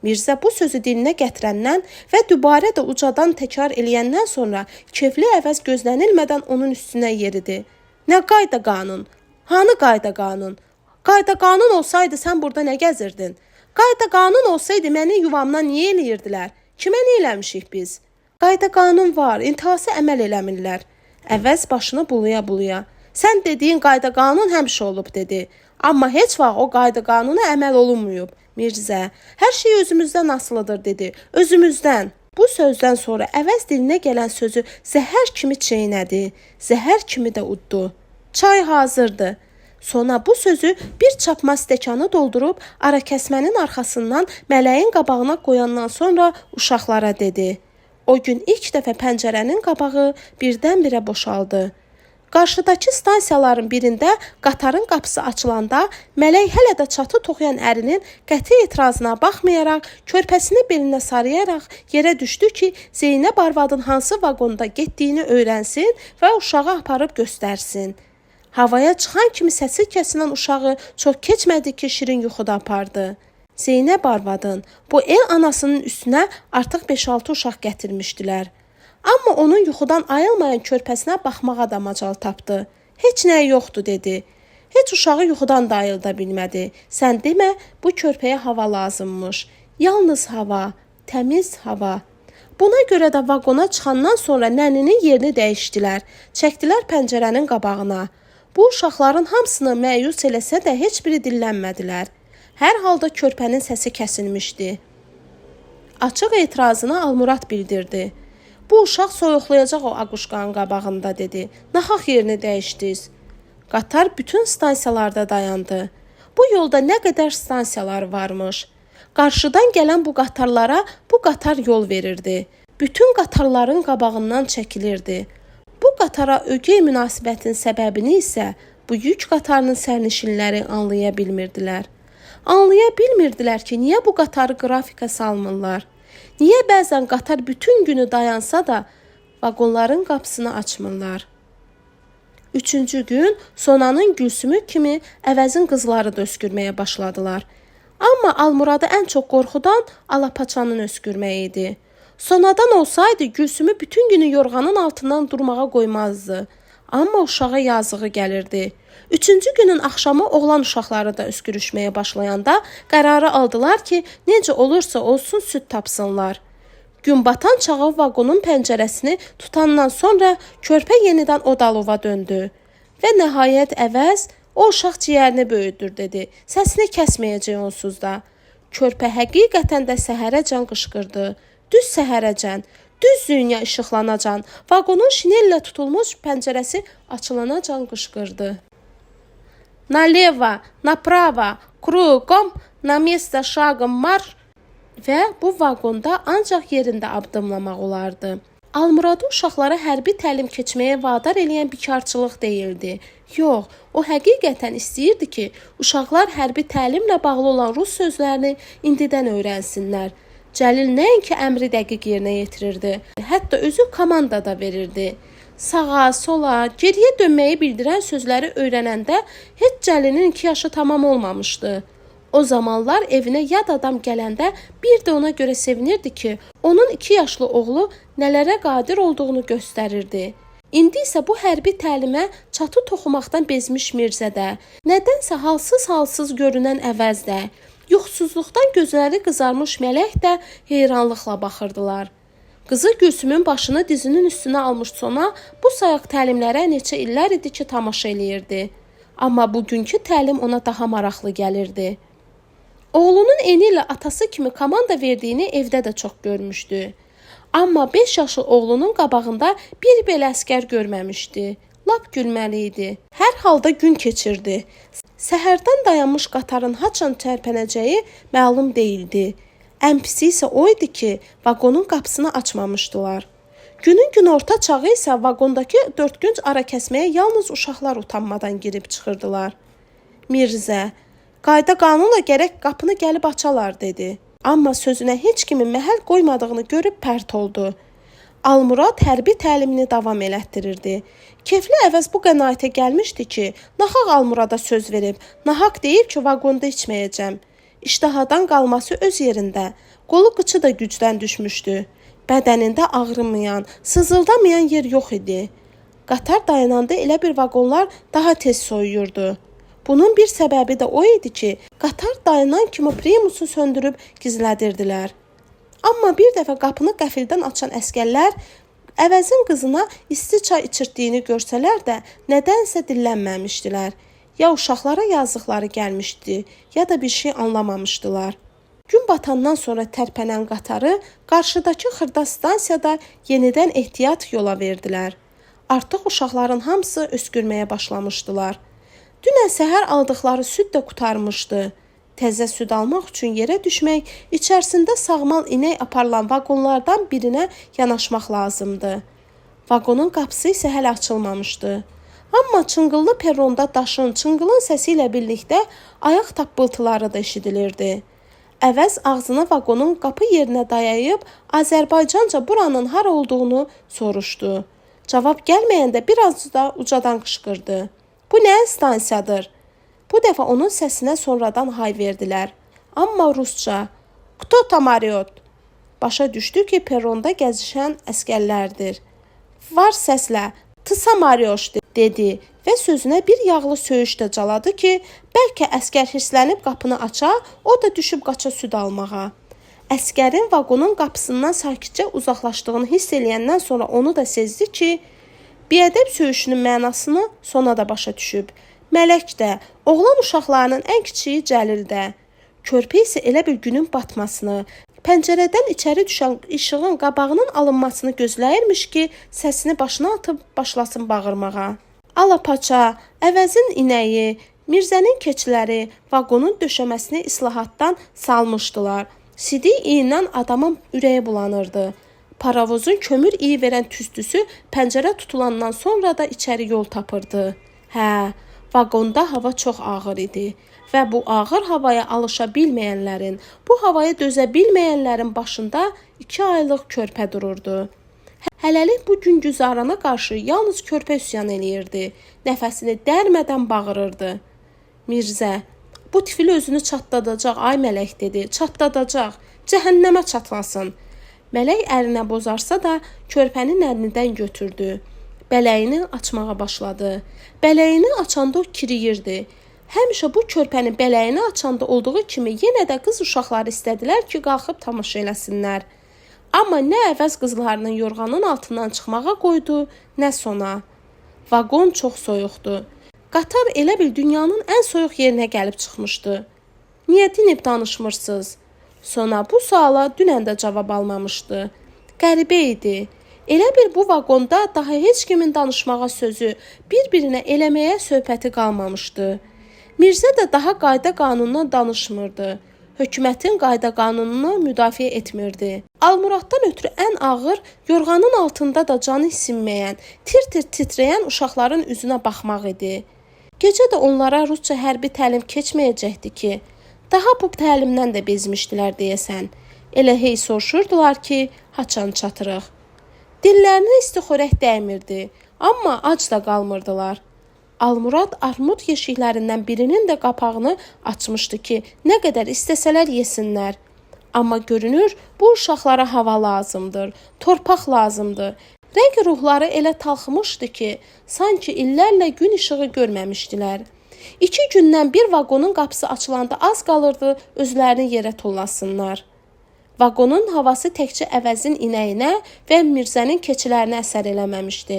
Mirzə bu sözü dilinə gətirəndən və dübarə də ucadan təkrar eləyəndən sonra kefli əvəz gözlənilmədən onun üstünə yeridi. Nə qayda qanun? Hanı qayda qanun? Qayda qanun olsaydı sən burada nə gəzirdin? Qayda qanun olsaydı məni yuvamdan niyə eləyirdilər? Kimə nə eləmişik biz? Qayda qanun var, intihası əməl eləmirlər. Əvəz başını buluya-buluya. Sən dediyin qayda qanun həmişə olub dedi. Amma heç vaxt o qayda qanuna əməl olunmuyub. Mirzə, hər şey özümüzdən asılıdır dedi. Özümüzdən. Bu sözdən sonra əvəz dilinə gələn sözü zəhər kimi çeynədi. Zəhər kimi də uddu. Çay hazırdı. Sonra bu sözü bir çapma stəkanı doldurub arakəsmənin arxasından mələyin qabağına qoyandan sonra uşaqlara dedi. O gün ilk dəfə pəncərənin qabağı birdən-birə boşaldı. Qarşıdakı stansiyaların birində qatarın qapısı açılanda mələk hələ də çatı toxuyan ərinin qəti etirazına baxmayaraq, körpəsini belinə sarıyaraq yerə düşdü ki, Zeynəb arvadın hansı vaqonda getdiyini öyrənsin və uşağı aparıb göstərsin. Havaya çıxan kimi səsi kəsilən uşağı çox keçmədi ki, şirin yuxuda apardı. Zeynəb arvadın bu el anasının üstünə artıq 5-6 uşaq gətirmişdilər. Amma onun yuxudan ayılmayan körpəsinə baxmağa da macal tapdı. Heç nəyi yoxdur dedi. Heç uşağı yuxudan da ayılda bilmədi. Sən demə, bu körpəyə hava lazımmış. Yalnız hava, təmiz hava. Buna görə də vaqona çıxandan sonra nəninin yerini dəyişdilər. Çəkdilər pəncərənin qabağına. Bu uşaqların hamısını məyus eləsə də heç biri dillənmədilər. Hər halda körpənin səsi kəsilmişdi. Açıq etirazını Almurad bildirdi. Bu uşaq soyuqlayacaq o aquşqanın qabağında dedi. Naxaq yerini dəyişdiniz. Qatar bütün stansiyalarda dayandı. Bu yolda nə qədər stansiyalar varmış. Qarşıdan gələn bu qatarlara bu qatar yol verirdi. Bütün qatarların qabağından çəkilirdi. Bu qatara ögey münasibətin səbəbini isə bu yük qatarının sərnişinləri anlaya bilmirdilər. Anlaya bilmirdilər ki, niyə bu qatarı qrafika salmırlar? Niyə bəzən qatar bütün günü dayansa da vaqonların qapısını açmırlar? 3-cü gün Sonanın Gülsümü kimi əvəzin qızları da öskürməyə başladılar. Amma Almuradı ən çox qorxudan Alapaçanın öskürməyi idi. Sonadan olsaydı Gülsümü bütün günü yorğanın altından durmağa qoymazdı. Amma uşağa yazığı gəlirdi. 3-cü günün axşamı oğlan uşaqları da öskürüşməyə başlayanda qərarı aldılar ki, necə olursa olsun süd tapsınlar. Gün batan çağı vaqonun pəncərəsini tutandan sonra körpə yenidən Odalova döndü. Və nəhayət əvəz, o uşaq ciyərini böyüdür dedi. Səsini kəsməyəcək onsuz da. Körpə həqiqətən də səhərəcən qışqırdı. Düz səhərəcən, düz dünya işıqlanacan, vaqonun şinellə tutulmuş pəncərəsi açılanacan qışqırdı. Naleva, naprava, krugom, na место шагом marş və bu vaqonda ancaq yerində addımlamaq olardı. Almuradı uşaqlara hərbi təlim keçməyə vadar eləyən bikarçılıq deyildi. Yox, o həqiqətən istəyirdi ki, uşaqlar hərbi təlimlə bağlı olan rus sözlərini indidən öyrənsinlər. Cəlil nəinki əmri dəqiq yerinə yetirirdi, hətta özü komanda da verirdi. Sağa, sola, geriyə dönməyi bildirən sözləri öyrənəndə heç Cəlilin 2 yaşı tamam olmamışdı. O zamanlar evinə yad adam gələndə bir də ona görə sevinirdi ki, onun 2 yaşlı oğlu nələrə qadir olduğunu göstərirdi. İndi isə bu hərbi təlimə çatı toxumaqdan bezmiş Mirzədə, nədənsə halsız görünən Əvəzdə, yuxusuzluqdan gözləri qızarmış Mələk də heyranlıqla baxırdılar. Qızı Gülsümün başını dizinin üstünə almış Sona bu sayaq təlimlərə neçə illər idi ki, tamaşa eləyirdi. Amma bugünkü təlim ona daha maraqlı gəlirdi. Oğlunun eni ilə atası kimi komanda verdiyini evdə də çox görmüşdü. Amma 5 yaşlı oğlunun qabağında bir belə əskər görməmişdi. Lap gülməli idi. Hər halda gün keçirdi. Səhərdən dayanmış qatarın haçan tərpənəcəyi məlum deyildi. Ən pisi isə o idi ki, vaqonun qapısını açmamışdılar. Günün günorta çağı isə vaqondakı dördgünc ara kəsməyə yalnız uşaqlar utanmadan girib çıxırdılar. Mirzə, qayda qanunla gərək qapını gəlib açalar, dedi. Amma sözünə heç kimin məhəl qoymadığını görüb pərt oldu. Almurad hərbi təlimini davam elətdirirdi. Kefli Əvəz bu qənaətə gəlmişdi ki, nahaq Almurada söz verib, nahaq deyib ki, vaqonda içməyəcəm. İştahadan qalması öz yerində, qolu qıçı da gücdən düşmüşdü. Bədənində ağrımayan, sızıldamayan yer yox idi. Qatar dayananda elə bir vaqonlar daha tez soyuyurdu. Bunun bir səbəbi də o idi ki, qatar dayanan kimi primusu söndürüb gizlədirdilər. Amma bir dəfə qapını qəfildən açan əskərlər Əvəzin qızına isti çay içirtdiyini görsələr də nədənsə dillənməmişdilər. Ya uşaqlara yazdıqları gəlmişdi, ya da bir şey anlamamışdılar. Gün batandan sonra tərpənən qatarı qarşıdakı xırda stansiyada yenidən ehtiyat yola verdilər. Artıq uşaqların hamısı öskürməyə başlamışdılar. Dünən səhər aldıqları süd də qutarmışdı. Təzə süd almaq üçün yerə düşmək, içərisində sağmal inək aparılan vaqonlardan birinə yanaşmaq lazımdı. Vaqonun qapısı isə hələ açılmamışdı. Amma çınqıllı perronda daşın, çınqılın səsi ilə birlikdə ayaq tappıltıları da eşidilirdi. Əvəz ağzını vaqonun qapı yerinə dayayıb Azərbaycanca buranın hara olduğunu soruşdu. Cavab gəlməyəndə biraz da ucadan qışqırdı. Bu nə stansiyadır? Bu dəfə onun səsinə sonradan hay verdilər. Amma rusca. Kto tamariot? Başa düşdü ki, perronda gəzişən əskərlərdir. Var səslə, tısa marioş dedi və sözünə bir yağlı söyüş də caladı ki, bəlkə əskər hirslənib qapını aça, o da düşüb qaça süd almağa. Əskərin vaqonun qapısından sakitcə uzaqlaşdığını hiss eləyəndən sonra onu da sezdi ki, biədəb söyüşünün mənasını sona da başa düşüb. Mələk də, oğlan uşaqlarının ən kiçiyi Cəlil də. Körpə isə elə bir günün batmasını, pəncərədən içəri düşən işığın qabağının alınmasını gözləyirmiş ki, səsini başına atıb başlasın bağırmağa. Alapaça, Əvəzin inəyi, Mirzənin keçiləri vaqonun döşəməsini islahatdan salmışdılar. Sidik iyindən adamın ürəyi bulanırdı. Paravozun kömür iyi verən tüstüsü pəncərə tutulandan sonra da içəri yol tapırdı. Hə, vaqonda hava çox ağır idi və bu ağır havaya alışa bilməyənlərin, bu havaya dözə bilməyənlərin başında 2 aylıq körpə dururdu. Hələlik bu gün güzarana qarşı yalnız körpə üsyan eləyirdi, nəfəsini dərmədən bağırırdı. Mirzə, bu tifil özünü çatladacaq, ay Mələk dedi, çatladacaq, cəhənnəmə çatlasın. Mələk əlinə bozarsa da körpənin əlindən götürdü. Bələyini açmağa başladı. Bələyini açanda o kiriyirdi. Həmişə bu körpənin bələyini açanda olduğu kimi yenə də qız uşaqları istədilər ki, qalxıb tamaşa eləsinlər. Amma nə Əvəz qızlarının yorğanın altından çıxmağa qoydu, nə sona. Vaqon çox soyuqdu. Qatar elə bil dünyanın ən soyuq yerinə gəlib çıxmışdı. Niyə dinib danışmırsınız? Sona bu suala dünən də cavab almamışdı. Qəribə idi. Elə bir bu vaqonda daha heç kimin danışmağa sözü, bir-birinə eləməyə söhbəti qalmamışdı. Mirzə də daha qayda qanunundan danışmırdı. Hökumətin qayda qanununu müdafiə etmirdi. Almuraddan ötürü ən ağır, yorğanın altında da canı sinməyən, tir-tir titrəyən uşaqların üzünə baxmaq idi. Gecə də onlara rusca hərbi təlim keçməyəcəkdi ki, daha bu təlimdən də bezmişdilər deyəsən. Elə hey soruşurdular ki, haçan çatırıq. Dillərinə isti xörək dəymirdi, amma ac da qalmırdılar. Almurad armud yeşiklərindən birinin də qapağını açmışdı ki, nə qədər istəsələr yesinlər. Amma görünür, bu uşaqlara hava lazımdır, torpaq lazımdır. Rəng ruhları elə talxımışdı ki, sanki illərlə gün işığı görməmişdilər. 2 gündən bir vaqonun qapısı açılanda az qalırdı özlərini yerə tullasınlar. Vaqonun havası təkcə Əvəzin inəyinə və Mirzənin keçilərinə əsər eləməmişdi.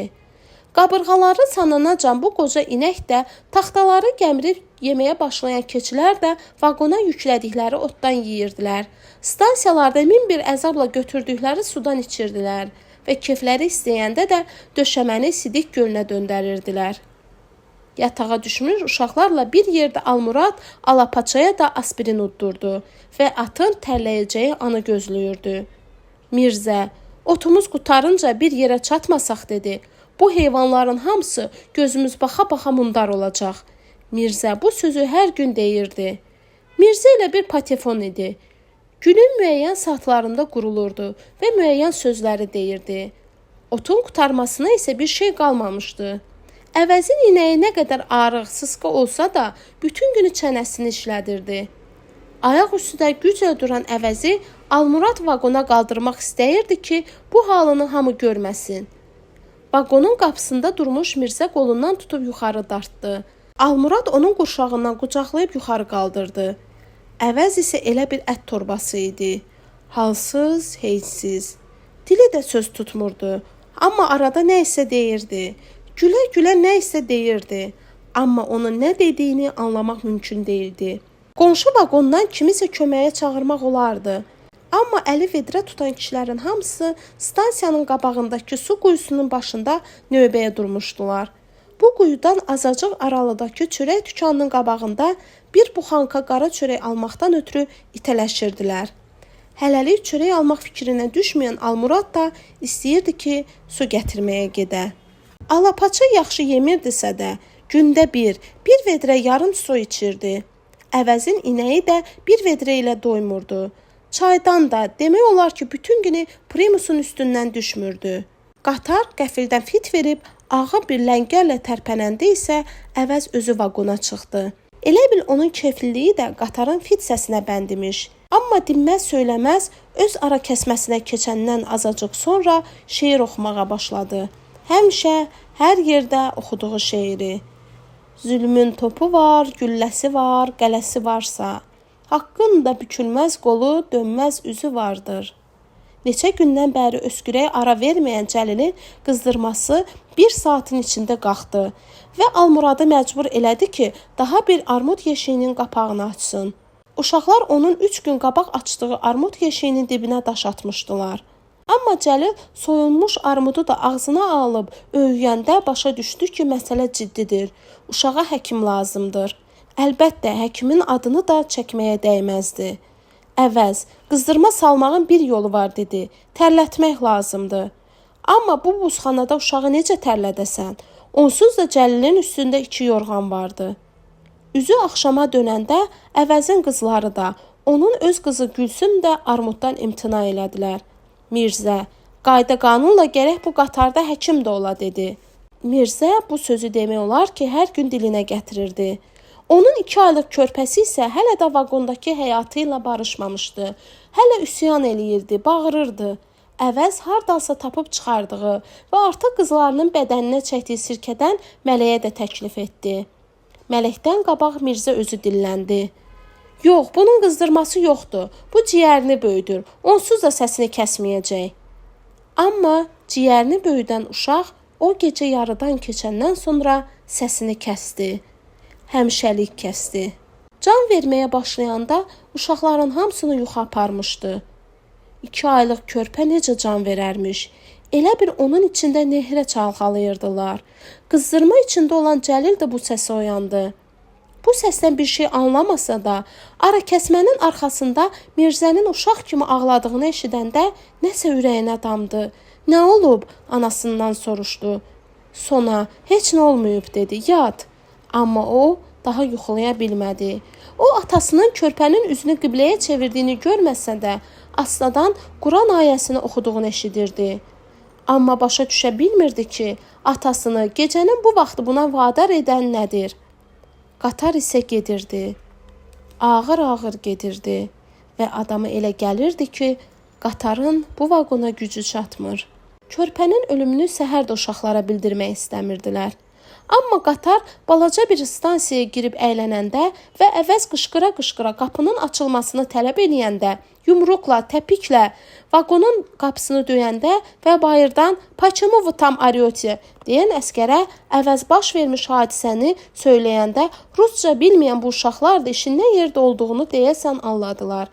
Qabırğaları sananacan bu qoca inək də, taxtaları gəmirib yeməyə başlayan keçilər də vaqona yüklədikləri otdan yeyirdilər. Stansiyalarda min bir əzabla götürdükləri sudan içirdilər və kefləri istəyəndə də döşəməni Sidik gölünə döndərirdilər. Yatağa düşmüş uşaqlarla bir yerdə Almurad Alapaçaya da aspirin uddurdu və atın tərləyəcəyi anı gözləyirdi. Mirzə, otumuz qutarınca bir yerə çatmasaq dedi. Bu heyvanların hamısı gözümüz baxa-baxa mundar olacaq. Mirzə bu sözü hər gün deyirdi. Mirzə ilə bir patefon idi. Günün müəyyən saatlarında qurulurdu və müəyyən sözləri deyirdi. Otun qutarmasına isə bir şey qalmamışdı. Əvəzin inəyi nə qədər arıq, sısqa olsa da bütün günü çənəsini işlədirdi. Ayaq üstüdə güclə duran Əvəzi Almurad vaqona qaldırmaq istəyirdi ki, bu halını hamı görməsin. Vaqonun qapısında durmuş Mirzə qolundan tutub yuxarı dartdı. Almurad onun qurşağından qucaqlayıb yuxarı qaldırdı. Əvəz isə elə bir ət torbası idi. Halsız, heysiz. Dili də söz tutmurdu. Amma arada nə isə deyirdi. Gülə-gülə nə isə deyirdi. Amma onun nə dediyini anlamaq mümkün deyildi. Qonşu vaqondan kimisə köməyə çağırmaq olardı. Amma əli vedrə tutan kişilərin hamısı stansiyanın qabağındakı su quyusunun başında növbəyə durmuşdular. Bu quyudan azacıq aralıdakı çörək dükanının qabağında bir buxanka qara çörək almaqdan ötürü itələşirdilər. Hələlik çörək almaq fikrinə düşməyən Almurad da istəyirdi ki, su gətirməyə gedə. Alapaça yaxşı yemirdisə də, gündə bir vedrə yarım su içirdi. Əvəzin inəyi də bir vedrə ilə doymurdu. Çaydan da demək olar ki, bütün günü primusun üstündən düşmürdü. Qatar qəfildən fit verib, ağa bir ləngərlə tərpənəndə isə Əvəz özü vaqona çıxdı. Elə bil onun keyfliliyi də qatarın fit səsinə bəndimiş. Amma dinməz söyləməz öz ara kəsməsinə keçəndən azacıq sonra şeir oxumağa başladı. Həmişə, hər yerdə oxuduğu şeiri. Zülmün topu var, gülləsi var, qələsi varsa. Haqqın da bükülməz qolu, dönməz üzü vardır. Neçə gündən bəri öskürəyə ara verməyən Cəlilin qızdırması bir saatın içində qalxdı və Almuradı məcbur elədi ki, daha bir armud yeşiyinin qapağını açsın. Uşaqlar onun 3 gün qabaq açdığı armud yeşiyinin dibinə daş atmışdılar. Amma Cəlil soyulmuş armudu da ağzına alıb öyüyəndə başa düşdü ki, məsələ ciddidir. Uşağa həkim lazımdır. Əlbəttə, həkimin adını da çəkməyə dəyməzdi. Əvəz, qızdırma salmağın bir yolu var dedi. Tərlətmək lazımdır. Amma bu buzxanada uşağı necə tərlədəsən? Onsuz da Cəlilin üstündə 2 yorğan vardı. Üzü axşama dönəndə Əvəzin qızları da, onun öz qızı Gülsüm də armuddan imtina elədilər. Mirzə, qayda qanunla gərək bu qatarda həkim də ola dedi. Mirzə bu sözü demək olar ki, hər gün dilinə gətirirdi. Onun 2 aylıq körpəsi isə hələ də vaqondakı həyatı ilə barışmamışdı. Hələ üsyan eləyirdi, bağırırdı. Əvəz hardansa tapıb çıxardığı və artıq qızlarının bədəninə çəkdiyi sirkədən mələyə də təklif etdi. Mələkdən qabaq Mirzə özü dilləndi. Yox, bunun qızdırması yoxdur. Bu ciyərini böyüdür. Onsuz da səsini kəsməyəcək. Amma ciyərini böyüdən uşaq o gecə yarıdan keçəndən sonra səsini kəsdi. Həmişəlik kəsdi. Can verməyə başlayanda uşaqların hamısını yuxu aparmışdı. 2 aylıq körpə necə can verərmiş. Elə bir onun içində nehrə çalxalayırdılar. Qızdırma içində olan Cəlil də bu səsə oyandı. Bu səsdən bir şey anlamasa da, ara kəsmənin arxasında Mirzənin uşaq kimi ağladığını eşidəndə nəsə ürəyinə damdı. Nə olub? Anasından soruşdu. Sona, heç nə olmayıb dedi, yat. Amma o daha yuxulaya bilmədi. O atasının körpənin üzünü qibləyə çevirdiyini görməsə də, astadan Quran ayəsini oxuduğunu eşidirdi. Amma başa düşə bilmirdi ki, Atasını gecənin bu vaxtı buna vadar edən nədir? Qatar isə gedirdi. Ağır-ağır gedirdi və adama elə gəlirdi ki, qatarın bu vaqona gücü çatmır. Körpənin ölümünü səhər də uşaqlara bildirmək istəmirdilər. Amma qatar balaca bir stansiyaya girib əylənəndə və əvəz qışqıra-qışqıra qapının açılmasını tələb eləyəndə, yumruqla, təpiklə vaqonun qapısını döyəndə və bayırdan "Почему вы там орете?" deyən əskərə əvəz baş vermiş hadisəni söyləyəndə rusca bilməyən bu uşaqlar da işin nə yerdə olduğunu deyəsən anladılar.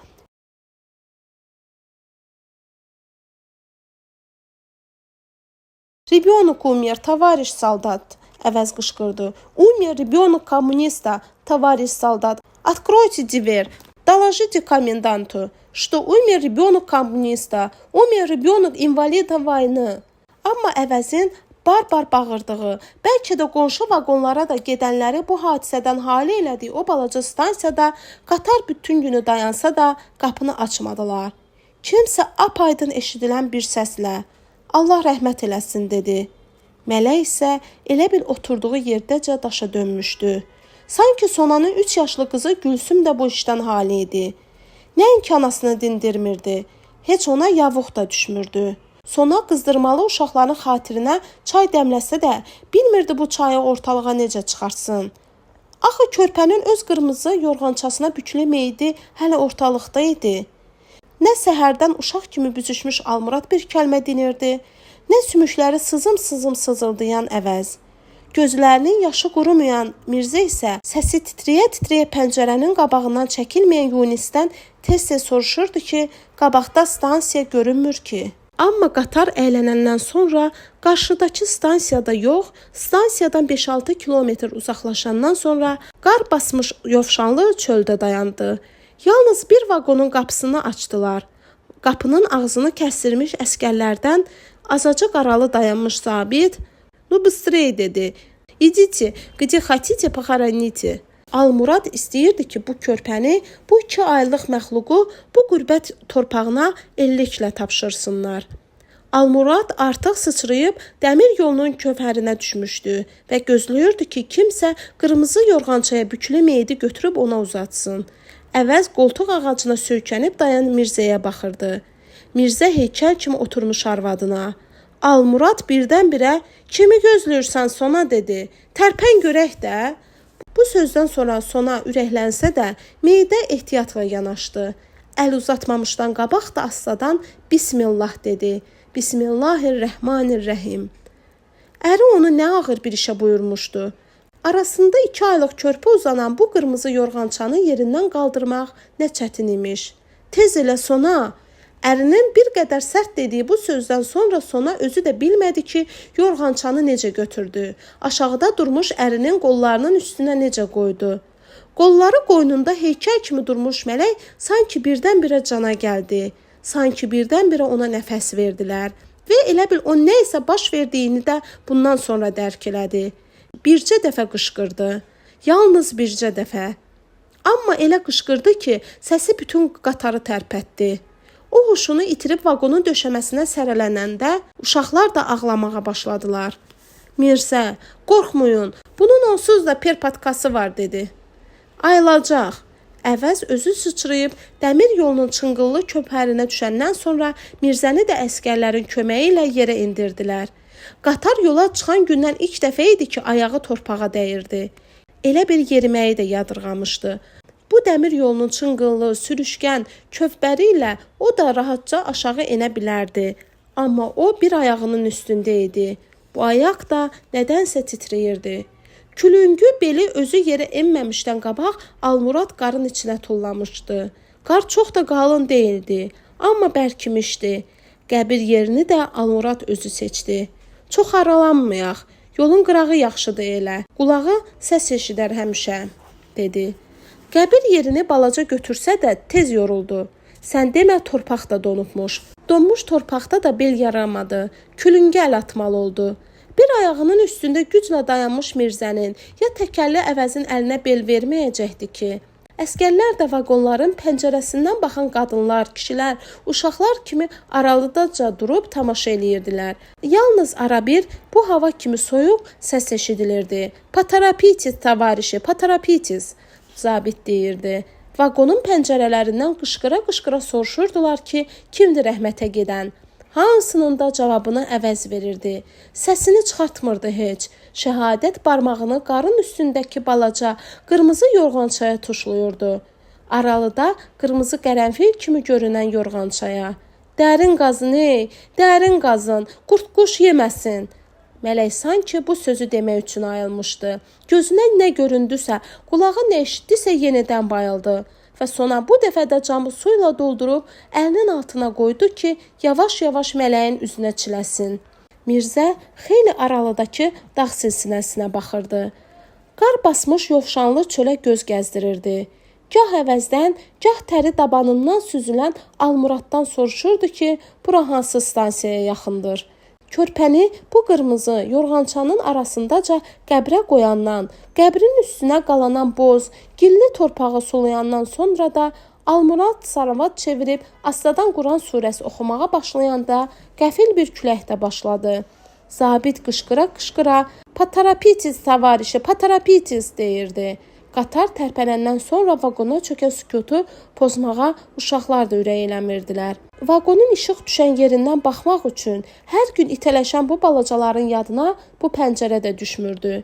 "Ребенок умер, товарищ солдат", əvəz qışqırdı. "Умер ребенок коммуниста, товарищ солдат. Откройте дверь. Доложите коменданту, что умер ребенок коммуниста, умер ребенок инвалида войны." Amma əvəzin bar-bar bağırdığı, bəlkə də qonşu vaqonlara da gedənləri bu hadisədən hali elədiyi o balaca stansiyada qatar bütün günü dayansa da qapını açmadılar. Kimsə apaydın eşidilən bir səslə "Allah rəhmət eləsin" dedi. Mələk isə elə bil oturduğu yerdəcə daşa dönmüşdü. Sanki Sonanın 3 yaşlı qızı Gülsüm də bu işdən hali idi. Nəinki anasını dindirmirdi, heç ona yavuq da düşmürdü. Sona qızdırmalı uşaqların xatirinə çay dəmləsə də bilmirdi bu çayı ortalığa necə çıxarsın. Axı körpənin öz qırmızı yorğançasına büklü meyidi hələ ortalıqda idi. Nə səhərdən uşaq kimi büzüşmüş Almurad bir kəlmə dinirdi, nə sümükləri sızım-sızım sızıldayan əvəz. Gözlərinin yaşı qurumayan Mirzə isə səsi titrəyə-titrəyə pəncərənin qabağından çəkilməyən Yunisdən tez-tez soruşurdu ki, qabaqda stansiya görünmür ki. Amma qatar əylənəndən sonra qarşıdakı stansiyada yox, stansiyadan 5-6 kilometr uzaqlaşandan sonra qar basmış yovşanlı çöldə dayandı. Yalnız bir vaqonun qapısını açdılar. Qapının ağzını kəsdirmiş əskərlərdən azacıq aralı dayanmış zabit "Ну быстрее" dedi. "İdите, где хотите похороните." Almurad istəyirdi ki, bu körpəni, bu 2 aylıq məxluqu bu qürbət torpağına elliklə tapşırsınlar. Almurad artıq sıçrayıb dəmir yolunun kövhərinə düşmüşdü və gözləyirdi ki, kimsə qırmızı yorğançaya büklü meyidi götürüb ona uzatsın. Əvəz qoltuq ağacına söykənib dayan Mirzəyə baxırdı. Mirzə heykəl kimi oturmuş arvadına. Almurad birdən-birə "Kimi gözləyirsən Sona?" dedi. "Tərpən görək də." Bu sözdən sonra Sona ürəklənsə də meyidə ehtiyatla yanaşdı. Əl uzatmamışdan qabaq da astadan "Bismillah" dedi. Bismillahirrahmanirrahim. Əri onu nə ağır bir işə buyurmuşdu. Arasında 2 aylıq körpə uzanan bu qırmızı yorğançanı yerindən qaldırmaq nə çətin imiş. "Tez elə Sona." Ərinin bir qədər sərt dediyi bu sözdən sonra Sona özü də bilmədi ki, yorğançanı necə götürdü. Aşağıda durmuş ərinin qollarının üstünə necə qoydu. Qolları qoynunda heykəl kimi durmuş mələk sanki birdən-birə cana gəldi. Sanki birdən-birə ona nəfəs verdilər. Və elə bil o nə isə baş verdiyini də bundan sonra dərk elədi. Bircə dəfə qışqırdı. Yalnız bircə dəfə. Amma elə qışqırdı ki, səsi bütün qatarı tərpətdi. O huşunu itirib vaqonun döşəməsinə sərələnəndə uşaqlar da ağlamağa başladılar. Mirzə, qorxmayın, bunun onsuz da perpatkası var dedi. Ayılacaq. Əvəz özü sıçrayıb dəmir yolunun çınqıllı köpərinə düşəndən sonra Mirzəni də əskərlərin köməyi ilə yerə indirdilər. Qatar yola çıxan gündən ilk dəfə idi ki, ayağı torpağa dəyirdi. Elə bir yeriməyi də yadırğamışdı. Bu dəmir yolunun çınqıllı, sürüşkən köfbəri ilə o da rahatca aşağı enə bilərdi. Amma o bir ayağının üstündə idi. Bu ayaq da nədənsə titrəyirdi. Külüngü beli özü yerə enməmişdən qabaq Almurad qarın içinə tullamışdı. Qar çox da qalın deyildi, amma bərkimişdi. Qəbir yerini də Almurad özü seçdi. Çox aralanmayaq, yolun qırağı yaxşıdır elə. Qulağı səs eşidər həmişə, dedi. Qəbir yerini balaca götürsə də tez yoruldu. Sən demə torpaq da donubmuş. Donmuş torpaqda da bel yaramadı. Külüngə əl atmalı oldu. Bir ayağının üstündə güclə dayanmış Mirzənin ya təkəlli əvəzin əlinə bel verməyəcəkdi ki. Əsgərlər də vaqonların pəncərəsindən baxan qadınlar, kişilər, uşaqlar kimi aralıdaca durub tamaşa eləyirdilər. Yalnız arabir bu hava kimi soyuq səs eşidilirdi. "Patarapitis, tavarişi, patarapitis", zabit deyirdi. Vaqonun pəncərələrindən qışqıra-qışqıra soruşurdular ki, kimdir rəhmətə gedən? Hamısının da cavabını əvəz verirdi. Səsini çıxartmırdı heç. Şəhadət barmağını qarın üstündəki balaca, qırmızı yorğançaya tuşlayırdı. Aralıda qırmızı qərənfil kimi görünən yorğançaya. "Dərin qazın ey, dərin qazın, qurd-quş yeməsin." Mələk sanki bu sözü demək üçün ayılmışdı. Gözünə nə göründüsə, qulağı nə eşitdisə yenidən bayıldı. Və sonra bu dəfə də camı suyla doldurub əlinin altına qoydu ki, yavaş-yavaş mələyin üzünə çiləsin. Mirzə xeyli aralıdakı dağ silsiləsinə baxırdı. Qar basmış yovşanlı çölə göz gəzdirirdi. Gah əvəzdən, gah təri dabanından süzülən Almuraddan soruşurdu ki, bura hansı stansiyaya yaxındır. Körpəni bu qırmızı yorğançanın arasındaca qəbrə qoyandan, qəbrin üstünə qalanan boz, gilli torpağı sulayandan sonra da Almurad saravat çevirib Astadan Quran surəsi oxumağa başlayanda qəfil bir külək də başladı. Zabit qışqıra-qışqıra "Patarapitis, tavarişi, patarapitis" deyirdi. Qatar tərpənəndən sonra vaqona çökən sükutu pozmağa uşaqlar da ürək eləmirdilər. Vaqonun işıq düşən yerindən baxmaq üçün hər gün itələşən bu balacaların yadına bu pəncərə də düşmürdü.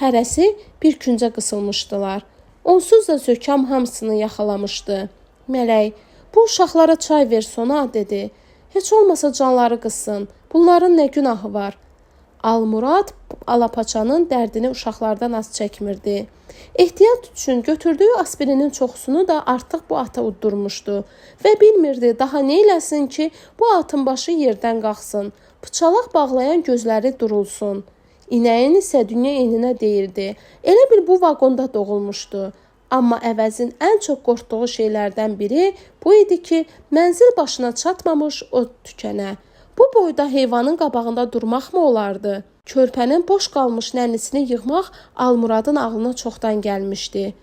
Hərəsi bir küncə qısılmışdılar. Onsuz da zökəm hamısını yaxalamışdı. Mələk, bu uşaqlara çay ver sona, dedi. Heç olmasa canları qızsın. Bunların nə günahı var? Almurad alapaçanın dərdini uşaqlardan az çəkmirdi. Ehtiyat üçün götürdüyü aspirinin çoxusunu da artıq bu ata uddurmuşdu və bilmirdi daha nə eləsin ki, bu atın başı yerdən qalxsın, bıçalaq bağlayan gözləri durulsun. İnəyin isə dünya eninə deyirdi. Elə bil bu vaqonda doğulmuşdu. Amma əvəzin ən çox qorxduğu şeylərdən biri bu idi ki, mənzil başına çatmamış o tükənə. Bu boyda heyvanın qabağında durmaq mı olardı? Körpənin boş qalmış nənnisini yığmaq Almuradın ağlına çoxdan gəlmişdi.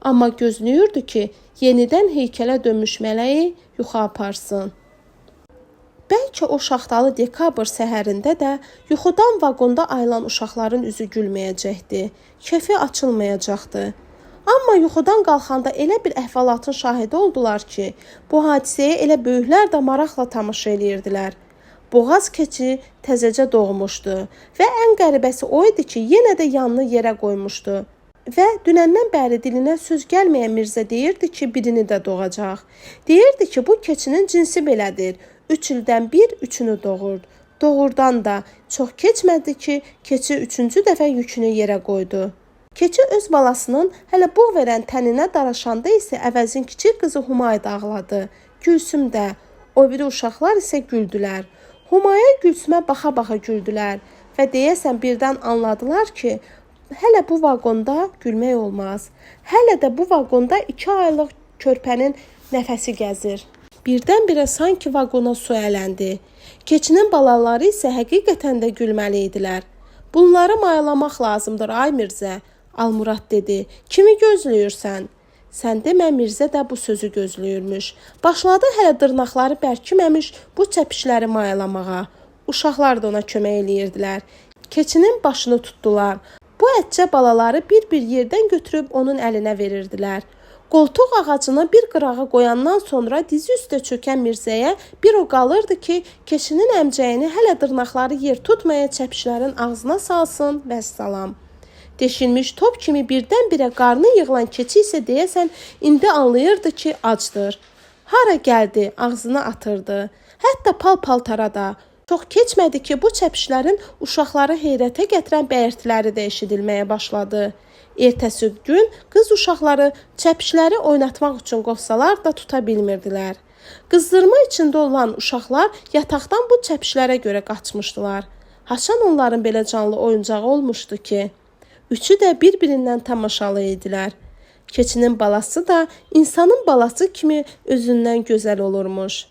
Amma gözləyirdi ki, yenidən heykələ dönmüş mələyi yuxu aparsın. Bəlkə o şaxtalı dekabr səhərində də yuxudan vaqonda ayılan uşaqların üzü gülməyəcəkdi, kefi açılmayacaqdı. Amma yuxudan qalxanda elə bir əhvalatın şahidi oldular ki, bu hadisəyə elə böyüklər də maraqla tamaşa eləyirdilər. Boğaz keçi təzəcə doğmuşdu və ən qəribəsi o idi ki, yenə də yanını yerə qoymuşdu. Və dünəndən bəri dilinə söz gəlməyən Mirzə deyirdi ki, birini də doğacaq. Deyirdi ki, bu keçinin cinsi belədir. 3 ildən bir üçünü doğurdu. Doğurdan da çox keçmədi ki, keçi 3-cü dəfə yükünü yerə qoydu. Keçi öz balasının hələ bığ verən təninə daraşanda isə əvəzin kiçik qızı Humayı da ağladı. Gülsüm də, o biri uşaqlar isə güldülər. Humaya Gülsümə baxa-baxa güldülər və deyəsən birdən anladılar ki, hələ bu vaqonda gülmək olmaz. Hələ də bu vaqonda 2 aylıq körpənin nəfəsi gəzir. Birdən-birə sanki vaqona su ələndi. Keçinin balaları isə həqiqətən də gülməli idilər. Bunları mayalamaq lazımdır, ay Mirzə, Almurad dedi. Kimi gözləyirsən? Sən demə, Mirzə də bu sözü gözləyirmiş. Başladı hələ dırnaqları bərkiməmiş bu çəpişləri mayalamağa. Uşaqlar da ona kömək eləyirdilər. Keçinin başını tutdular. Bu ətçə balaları bir-bir yerdən götürüb onun əlinə verirdilər. Qoltuq ağacına bir qırağa qoyandan sonra dizi üstə çökən Mirzəyə bir o qalırdı ki, keçinin əmcəyini hələ dırnaqları yer tutmaya çəpişlərin ağzına salsın və salam. Deşilmiş top kimi birdən-birə qarnı yığılan keçi isə deyəsən indi anlayırdı ki, acdır. Hara gəldi, ağzına atırdı. Hətta pal-paltara da. Çox keçmədi ki, bu çəpişlərin uşaqları heyrətə gətirən bəyərtiləri də eşidilməyə başladı. Ertəsi gün qız uşaqları çəpişləri oynatmaq üçün qovsalar da tuta bilmirdilər. Qızdırma içində olan uşaqlar yataqdan bu çəpişlərə görə qaçmışdılar. Haçan onların belə canlı oyuncağı olmuşdu ki, üçü də bir-birindən tamaşalı idilər. Keçinin balası da insanın balası kimi özündən gözəl olurmuş.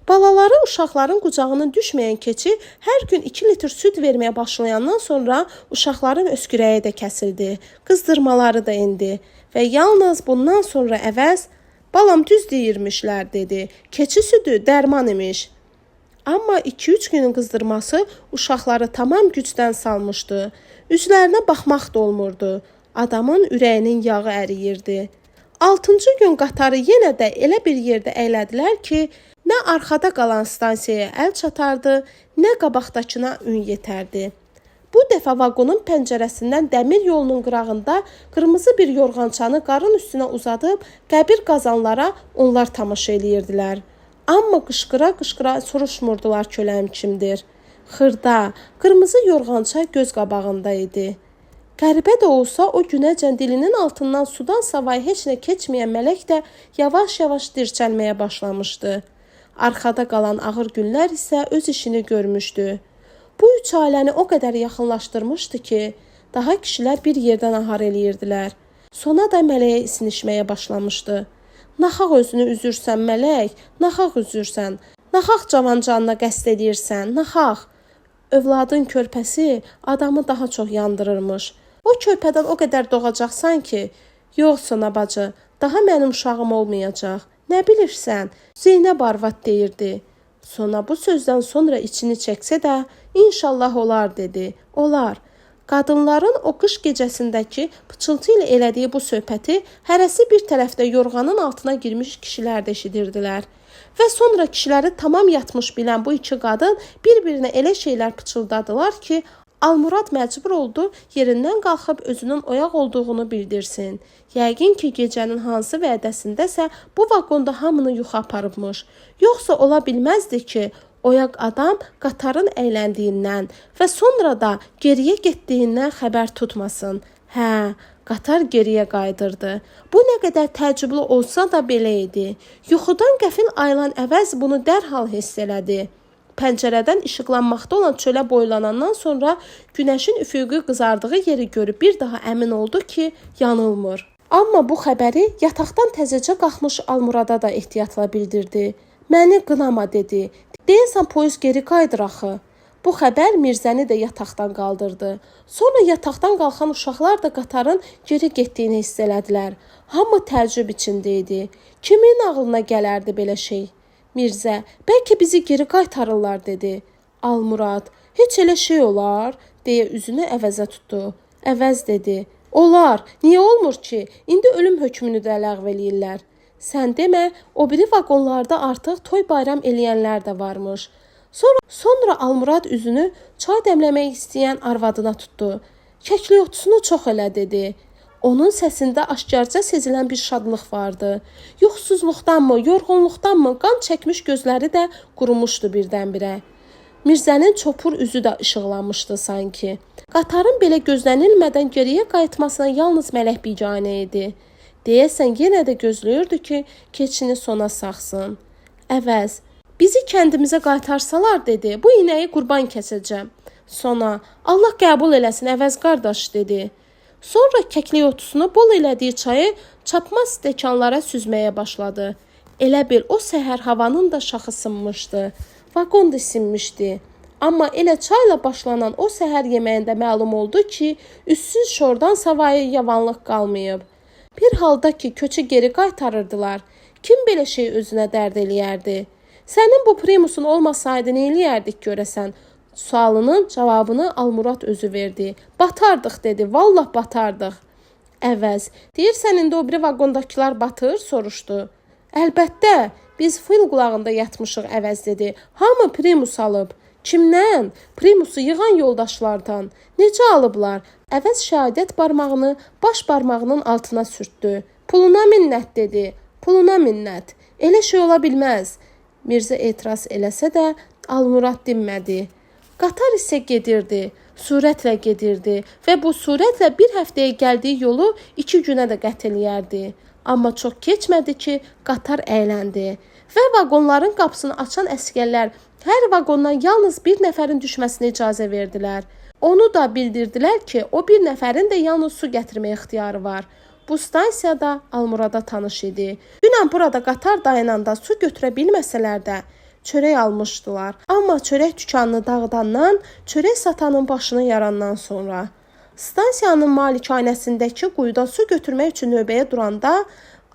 Balaları uşaqların qucağına düşməyən keçi hər gün 2 litr süd verməyə başlayandan sonra uşaqların öskürəyi də kəsildi, qızdırmaları da indi və yalnız bundan sonra əvəz "Balam düz deyirmişlər" dedi. Keçi südü dərman imiş. Amma 2-3 günün qızdırması uşaqları tamam gücdən salmışdı. Üzlərinə baxmaq da olmurdu. Adamın ürəyinin yağı əriyirdi. 6-cı gün qatarı yenə də elə bir yerdə əylədilər ki, nə arxada qalan stansiyaya əl çatardı, nə qabaqdakına ün yetərdi. Bu dəfə vaqonun pəncərəsindən dəmir yolunun qırağında qırmızı bir yorğançanı qarın üstünə uzadıb qəbir qazanlara onlar tamaşa eləyirdilər. Amma qışqıra-qışqıra soruşmurdular köləm kimdir. Xırda, qırmızı yorğança göz qabağında idi. Qəribə də olsa o günəcən dilinin altından sudan savayı heç nə keçməyən mələk də yavaş-yavaş dirçəlməyə başlamışdı. Arxada qalan ağır günlər isə öz işini görmüşdü. Bu üç ailəni o qədər yaxınlaşdırmışdı ki, daha kişilər bir yerdən ahar eləyirdilər. Sona da mələyə isinişməyə başlamışdı. Naxaq özünü üzürsən mələk, naxaq üzürsən, naxaq cavan canına qəsd edirsən, naxaq. Övladın körpəsi adamı daha çox yandırırmış. O körpədən o qədər doğacaqsan ki, yox Sona bacı, daha mənim uşağım olmayacaq. Nə bilirsən, Zeynəb arvad deyirdi. Sona bu sözdən sonra içini çəksə də, inşallah olar dedi. Olar. Qadınların o qış gecəsindəki pıçıltı ilə elədiyi bu söhbəti hərəsi bir tərəfdə yorğanın altına girmiş kişilər də eşidirdilər. Və sonra kişiləri tamam yatmış bilən bu iki qadın bir-birinə elə şeylər pıçıldadılar ki, Almurad məcbur oldu yerindən qalxıb özünün oyaq olduğunu bildirsin. Yəqin ki, gecənin hansı vədəsindəsə bu vaqonda hamını yuxu aparıbmış. Yoxsa ola bilməzdi ki, oyaq adam qatarın əyləndiyindən və sonra da geriyə getdiyindən xəbər tutmasın. Hə, qatar geriyə qaydırdı. Bu nə qədər təəccüblü olsa da belə idi. Yuxudan qəfil ayılan əvəz bunu dərhal hiss elədi. Pəncərədən işıqlanmaqda olan çölə boylanandan sonra günəşin üfüqü qızardığı yeri görüb bir daha əmin oldu ki, yanılmır. Amma bu xəbəri yataqdan təzəcə qalxmış Almurada da ehtiyatla bildirdi. Məni qınama dedi. Deyəsən poyuz geri qayıdır axı. Bu xəbər Mirzəni də yataqdan qaldırdı. Sonra yataqdan qalxan uşaqlar da qatarın geri getdiyini hiss elədilər. Hamı təəccüb içində idi. Kimin ağlına gələrdi belə şey? Mirzə, bəlkə bizi geri qaytarırlar dedi. Almurad, heç elə şey olar, deyə üzünü əvəzə tutdu. Əvəz dedi. Olar, niyə olmur ki? İndi ölüm hökmünü də ləğv eləyirlər. Sən demə, o biri vaqonlarda artıq toy bayram eləyənlər də varmış. Sonra Almurad üzünü çay dəmləmək istəyən arvadına tutdu. Kəkli otusunu çox elə dedi. Onun səsində aşkarca sezilən bir şadlıq vardı. Yuxusuzluqdanmı, yorğunluqdanmı qan çəkmiş gözləri də qurumuşdu birdən-birə. Mirzənin çopur üzü də işıqlanmışdı sanki. Qatarın belə gözlənilmədən geriyə qayıtmasına yalnız mələk biganə idi. Deyəsən yenə də gözləyirdi ki, keçini sona saxsın. Əvəz, bizi kəndimizə qaytarsalar dedi, bu inəyi qurban kəsəcəm. Sona, Allah qəbul eləsin əvəz qardaş dedi. Sonra kəklik otusunu bol elədiyi çayı çapmaz stəkanlara süzməyə başladı. Elə bil o səhər havanın da şaxı sınmışdı. Vaqon da sinmişdi. Amma elə çayla başlanan o səhər yeməyində məlum oldu ki, üstsüz şordan savayı yavanlıq qalmayıb. Bir halda ki, köçü geri qaytarırdılar. Kim belə şey özünə dərd eləyərdi? Sənin bu primusun olmasaydı nə eləyərdik görəsən? Sualının cavabını Almurad özü verdi. Batardıq dedi, vallah batardıq. Əvəz, deyirsən indi o biri vaqondakılar batır, soruşdu. Əlbəttə, biz fil qulağında yatmışıq əvəz dedi. Hamı primus alıb. Kimdən? Primusu yığan yoldaşlardan. Necə alıblar? Əvəz şəhadət barmağını baş barmağının altına sürtdü. Puluna minnət dedi. Puluna minnət. Elə şey ola bilməz. Mirzə etiraz eləsə də Almurad dinmədi. Qatar isə gedirdi, sürətlə gedirdi və bu sürətlə bir həftəyə gəldiyi yolu 2 günə də qət eləyərdi. Amma çox keçmədi ki, qatar əyləndi və vaqonların qapısını açan əsgərlər hər vaqondan yalnız bir nəfərin düşməsinə icazə verdilər. Onu da bildirdilər ki, o bir nəfərin də yalnız su gətirmək ixtiyarı var. Bu stansiyada Almurada tanış idi. Dünən burada qatar dayananda su götürə bilməsələr də, çörək almışdılar. Amma çörək dükanını dağıdandan, çörək satanın başını yarandan sonra stansiyanın malikanəsindəki quyudan su götürmək üçün növbəyə duranda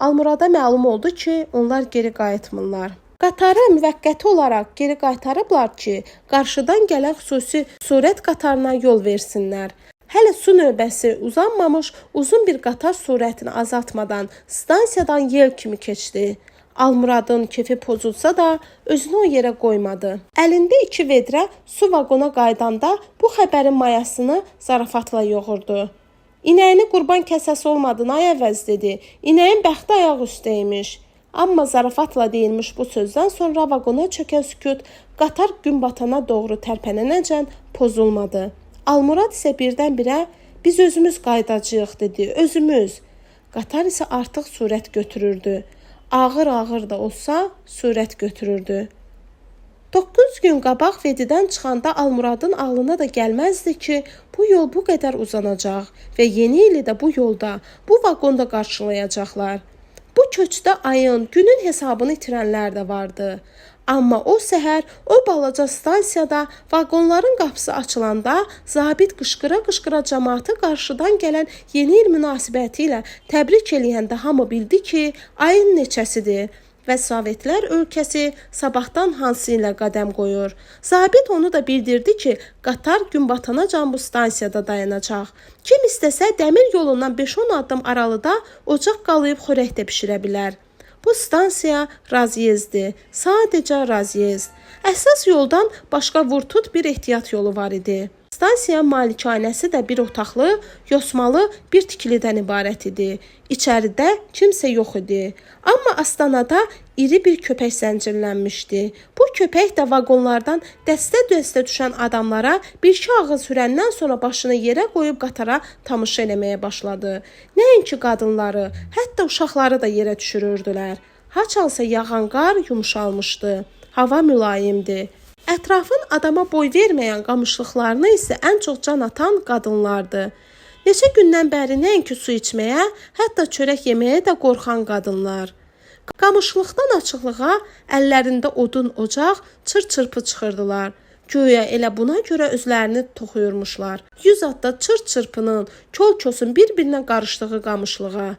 Almurada məlum oldu ki, onlar geri qayıtmırlar. Qatarı müvəqqəti olaraq geri qaytarıblar ki, qarşıdan gələn xüsusi sürət qatarına yol versinlər. Hələ su növbəsi uzanmamış uzun bir qatar sürətini azaltmadan stansiyadan yel kimi keçdi. Almuradın kefi pozulsa da özünü o yerə qoymadı. Əlində 2 vedrə su vaqona qaydanda bu xəbərin mayasını zarafatla yoğurdu. İnəyini qurban kəsəsi olmadığına əvəz dedi. İnəyin bəxti ayaq üstəymiş. Amma zarafatla deyilmiş bu sözdən sonra vaqona çökən sükut qatar gün batana doğru tərpənənəcən pozulmadı. Almurad isə birdən-birə biz özümüz qaydacağıq dedi. Özümüz. Qatar isə artıq sürət götürürdü. Ağır-ağır da olsa sürət götürürdü. 9 gün qabaq Vedidən çıxanda Almuradın ağlına da gəlməzdi ki, bu yol bu qədər uzanacaq və yeni ili də bu yolda, bu vaqonda qarşılayacaqlar. Bu köçdə ayın, günün hesabını itirənlər də vardı. Amma o səhər o balaca stansiyada vaqonların qapısı açılanda zabit qışqıra-qışqıra cəmaatı qarşıdan gələn yeni il münasibəti ilə təbrik eləyəndə hamı bildi ki, ayın neçəsidir və Sovetlər ölkəsi sabahdan hansı ilə qədəm qoyur. Zabit onu da bildirdi ki, qatar gün batanacan bu stansiyada dayanacaq. Kim istəsə dəmir yolundan 5-10 addım aralıda ocaq qalayıb xörək də bişirə bilər. Bu stansiya razyezddir, sadəcə razyezd. Əsas yoldan başqa vurtut bir ehtiyat yolu var idi. Stansiya malikanəsi də bir otaqlı, yosmalı bir tikilidən ibarət idi. İçəridə kimsə yox idi. Amma astanada iri bir köpək zəncirlənmişdi. Bu köpək də vaqonlardan dəstə-dəstə düşən adamlara bir-iki ağız hürəndən sonra başını yerə qoyub qatara tamaşa eləməyə başladı. Nəinki qadınları, hətta uşaqları da yerə düşürürdülər. Haçansa yağan qar yumşalmışdı. Hava mülayimdi. Ətrafın adama boy verməyən qamışlıqlarını isə ən çox can atan qadınlardı. Neçə gündən bəri nəinki su içməyə, hətta çörək yeməyə də qorxan qadınlar. Qamışlıqdan açıqlığa əllərində odun ocaq çır-çırpı çıxırdılar. Güya elə buna görə özlərini toxuyurmuşlar. 100 adda çır-çırpının, kol-kosun bir-birinə qarışdığı qamışlığa.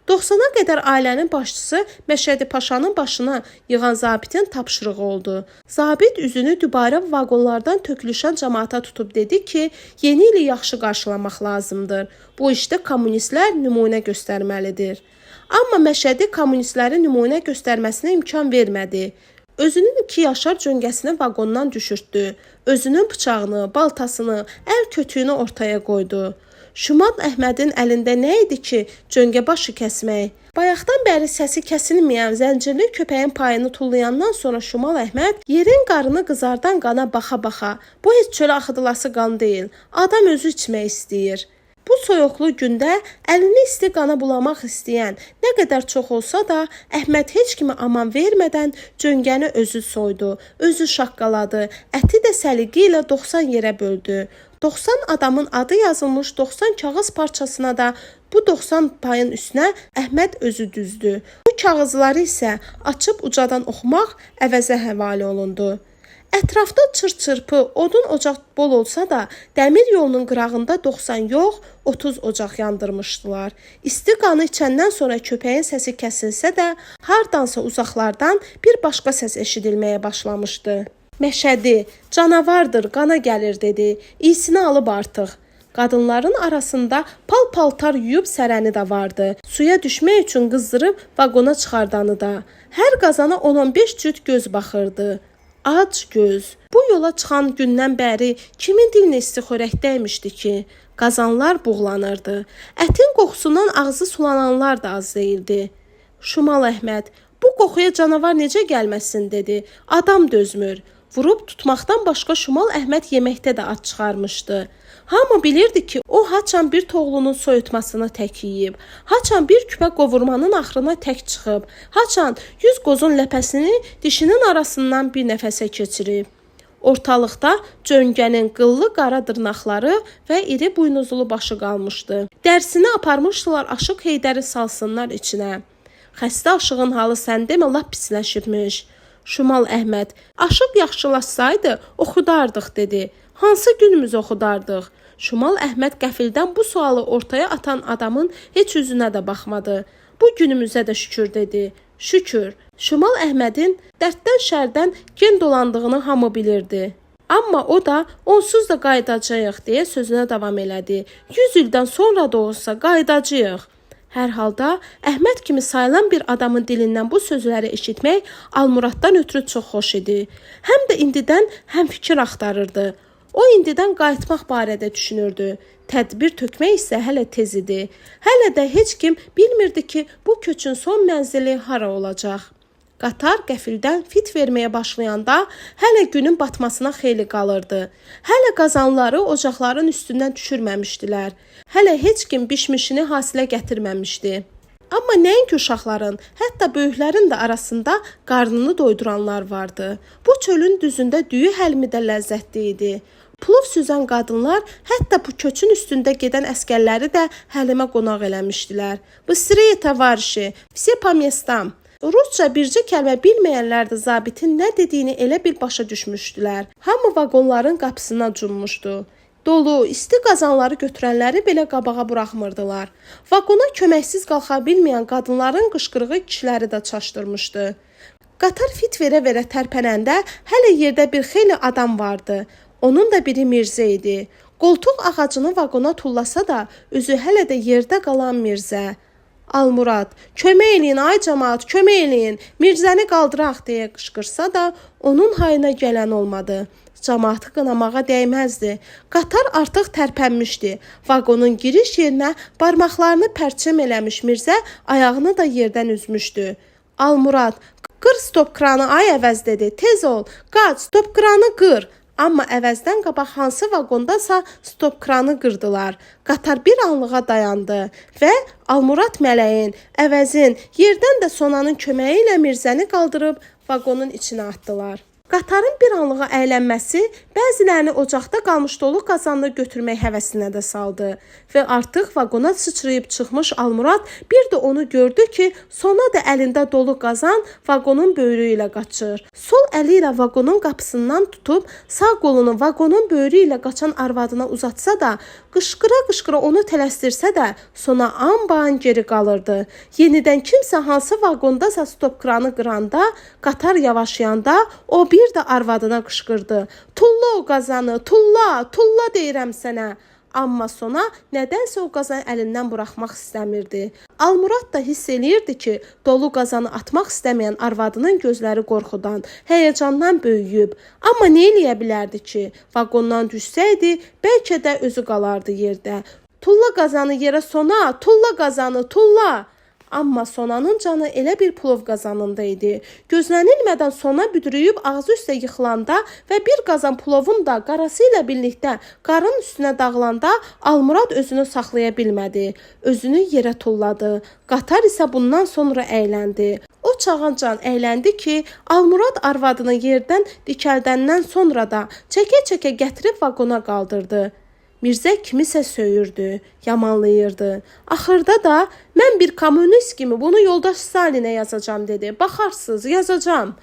90-a qədər ailənin başçısı Məşədi Paşanın başına yığan zabitin tapşırığı oldu. Zabit üzünü dübarə vaqonlardan tökülüşən cəmaata tutub dedi ki, yeni ili yaxşı qarşılamaq lazımdır. Bu işdə kommunistlər nümunə göstərməlidir. Amma Məşədi kommunistlərin nümunə göstərməsinə imkan vermədi. Özünün 2 yaşar cöngəsini vaqondan düşürtdü. Özünün bıçağını, baltasını, əl kötüyünü ortaya qoydu. Şuman Əhmədin əlində nə idi ki, cöngəbaşı kəsmək? Bayaqdan bəri səsi kəsilməyən zəncirli köpəyin payını tullayandan sonra Şumal Əhməd yerin qarını qızardan qana baxa-baxa, bu heç çölə axıdılası qan deyil, adam özü içmək istəyir. Bu soyuqlu gündə əlini isti qana bulamaq istəyən nə qədər çox olsa da, Əhməd heç kimi aman vermədən cöngəni özü soydu, özü şaqqaladı, əti də səliqə ilə 90 yerə böldü. 90 adamın adı yazılmış 90 kağız parçasına da bu 90 payın üstünə Əhməd özü düzdü. Bu kağızları isə açıb ucadan oxumaq əvəzə həvalə olundu. Ətrafda çır-çırpı, odun ocaq bol olsa da, dəmir yolunun qırağında 90 yox, 30 ocaq yandırmışdılar. İsti qanı içəndən sonra köpəyin səsi kəsilsə də, hardansa uzaqlardan bir başqa səs eşidilməyə başlamışdı. Məşədi, canavardır, qana gəlir dedi. İyisini alıb artıq. Qadınların arasında pal-paltar yuyub sərəni də vardı. Suya düşmək üçün qızdırıb vaqona çıxardanı da. Hər qazana 10-15 cüt göz baxırdı. Ac göz. Bu yola çıxan gündən bəri kimin dilinə isti xörək dəymişdi ki? Qazanlar buğlanırdı. Ətin qoxusundan ağzı sulananlar da az deyildi. Şumal Əhməd, bu qoxuya canavar necə gəlməsin dedi. Adam dözmür. Vurub tutmaqdan başqa Şumal Əhməd yeməkdə də ad çıxarmışdı. Hamı bilirdi ki, o haçan bir toğlunun soyutmasını tək yeyib, haçan bir küpə qovurmanın axırına tək çıxıb, haçan 100 qozun ləpəsini dişinin arasından bir nəfəsə keçirib. Ortalıqda cöngənin qıllı qara dırnaqları və iri buynuzlu başı qalmışdı. Dərsini aparmışdılar Aşıq Heydəri salsınlar içinə. Xəstə Aşığın halı sən demə lap pisləşibmiş. Şimal Əhməd: "Aşıq yaxşılaşsaydı oxudardıq" dedi. "Hansı günümüz oxudardıq?" Şimal Əhməd qəfildən bu sualı ortaya atan adamın heç üzünə də baxmadı. "Bu günümüzə də şükür" dedi. "Şükür." Şimal Əhmədin dərddən şərdən gen dolandığını hamı bilirdi. Amma o da onsuz da qayıdacağıq deyə sözünə davam elədi. 100 ildən sonra da olsa qayıdacağıq. Hər halda Əhməd kimi sayılan bir adamın dilindən bu sözləri eşitmək Almuraddan ötürü çox xoş idi. Həm də indidən həm fikir axtarırdı. O indidən qayıtmaq barədə düşünürdü. Tədbir tökmək isə hələ tez idi. Hələ də heç kim bilmirdi ki, bu köçün son mənzili hara olacaq. Qatar qəfildən fit verməyə başlayanda hələ günün batmasına xeyli qalırdı. Hələ qazanları ocaqların üstündən düşürməmişdilər. Hələ heç kim bişmişini hasilə gətirməmişdi. Amma nəinki uşaqların, hətta böyüklərin də arasında qarnını doyduranlar vardı. Bu çölün düzündə düyü həlmi də ləzzətli idi. Plov süzən qadınlar hətta bu köçün üstündə gedən əskərləri də həlimə qonaq eləmişdilər. "Bыстрее, товарищи, все по местам." Rusca bircə kəlmə bilməyənlər də zabitin nə dediyini elə bil başa düşmüşdülər. Hamı vaqonların qapısına cummuşdu. Dolu, isti qazanları götürənləri belə qabağa buraxmırdılar. Vaqona köməksiz qalxa bilməyən qadınların qışqırığı kişiləri də çaşdırmışdı. Qatar fit verə-verə tərpənəndə hələ yerdə bir xeyli adam vardı. Onun da biri Mirzə idi. Qoltuq ağacını vaqona tullasa da, özü hələ də yerdə qalan Mirzə. Almurad: "Kömək eləyin ay cəmaət, kömək eləyin, Mirzəni qaldıraq" deyə qışqırsa da, onun hayına gələn olmadı. Cəmaatı qınamağa dəyməzdi. Qatar artıq tərpənmişdi. Vaqonun giriş yerinə barmaqlarını pərçim eləmiş Mirzə ayağını da yerdən üzmüşdü. Almurad: "Qır stop kranı ay əvəz" dedi. "Tez ol, qaç, stop kranı qır." Amma əvəzdən qabaq hansı vaqondasa stop kranı qırdılar. Qatar bir anlığa dayandı və Almurad mələyin, əvəzin, yerdən də Sonanın köməyi ilə Mirzəni qaldırıb vaqonun içinə atdılar. Qatarın bir anlığa əylənməsi bəzilərini ocaqda qalmış dolu qazanını götürmək həvəsinə də saldı və artıq vaqona sıçrayıb çıxmış Almurad bir də onu gördü ki, Sona da əlində dolu qazan vaqonun böyrü ilə qaçır. Sol əli ilə vaqonun qapısından tutub, sağ qolunu vaqonun böyrü ilə qaçan arvadına uzatsa da, qışqıra-qışqıra onu tələsdirsə də, Sona anbaan geri qalırdı. Yenidən kimsə hansı vaqondasa stop kranı qıranda, qatar yavaşlayanda o bir də arvadına qışqırdı. "Tulla o qazanı, tulla, tulla deyirəm sənə." Amma Sona nədənsə o qazanı əlindən buraxmaq istəmirdi. Almurad da hiss eləyirdi ki, dolu qazanı atmaq istəməyən arvadının gözləri qorxudan, həyəcandan böyüyüb. Amma nə eləyə bilərdi ki? Vaqondan düşsəydi, bəlkə də özü qalardı yerdə. "Tulla qazanı yerə Sona, tulla qazanı, tulla!" Amma Sonanın canı elə bir plov qazanında idi. Gözlənilmədən Sona büdrüyüb ağzı üstə yıxılanda və bir qazan plovun da qarası ilə birlikdə qarın üstünə dağılanda Almurad özünü saxlaya bilmədi. Özünü yerə tulladı. Qatar isə bundan sonra əyləndi. O çağancan əyləndi ki, Almurad arvadını yerdən dikəldəndən sonra da çəkə-çəkə gətirib vaqona qaldırdı. Mirzə kimisə söyürdü, yamanlayırdı. Axırda da mən bir kommunist kimi bunu yoldaş Stalinə yazacağam dedi. Baxarsınız, yazacağam.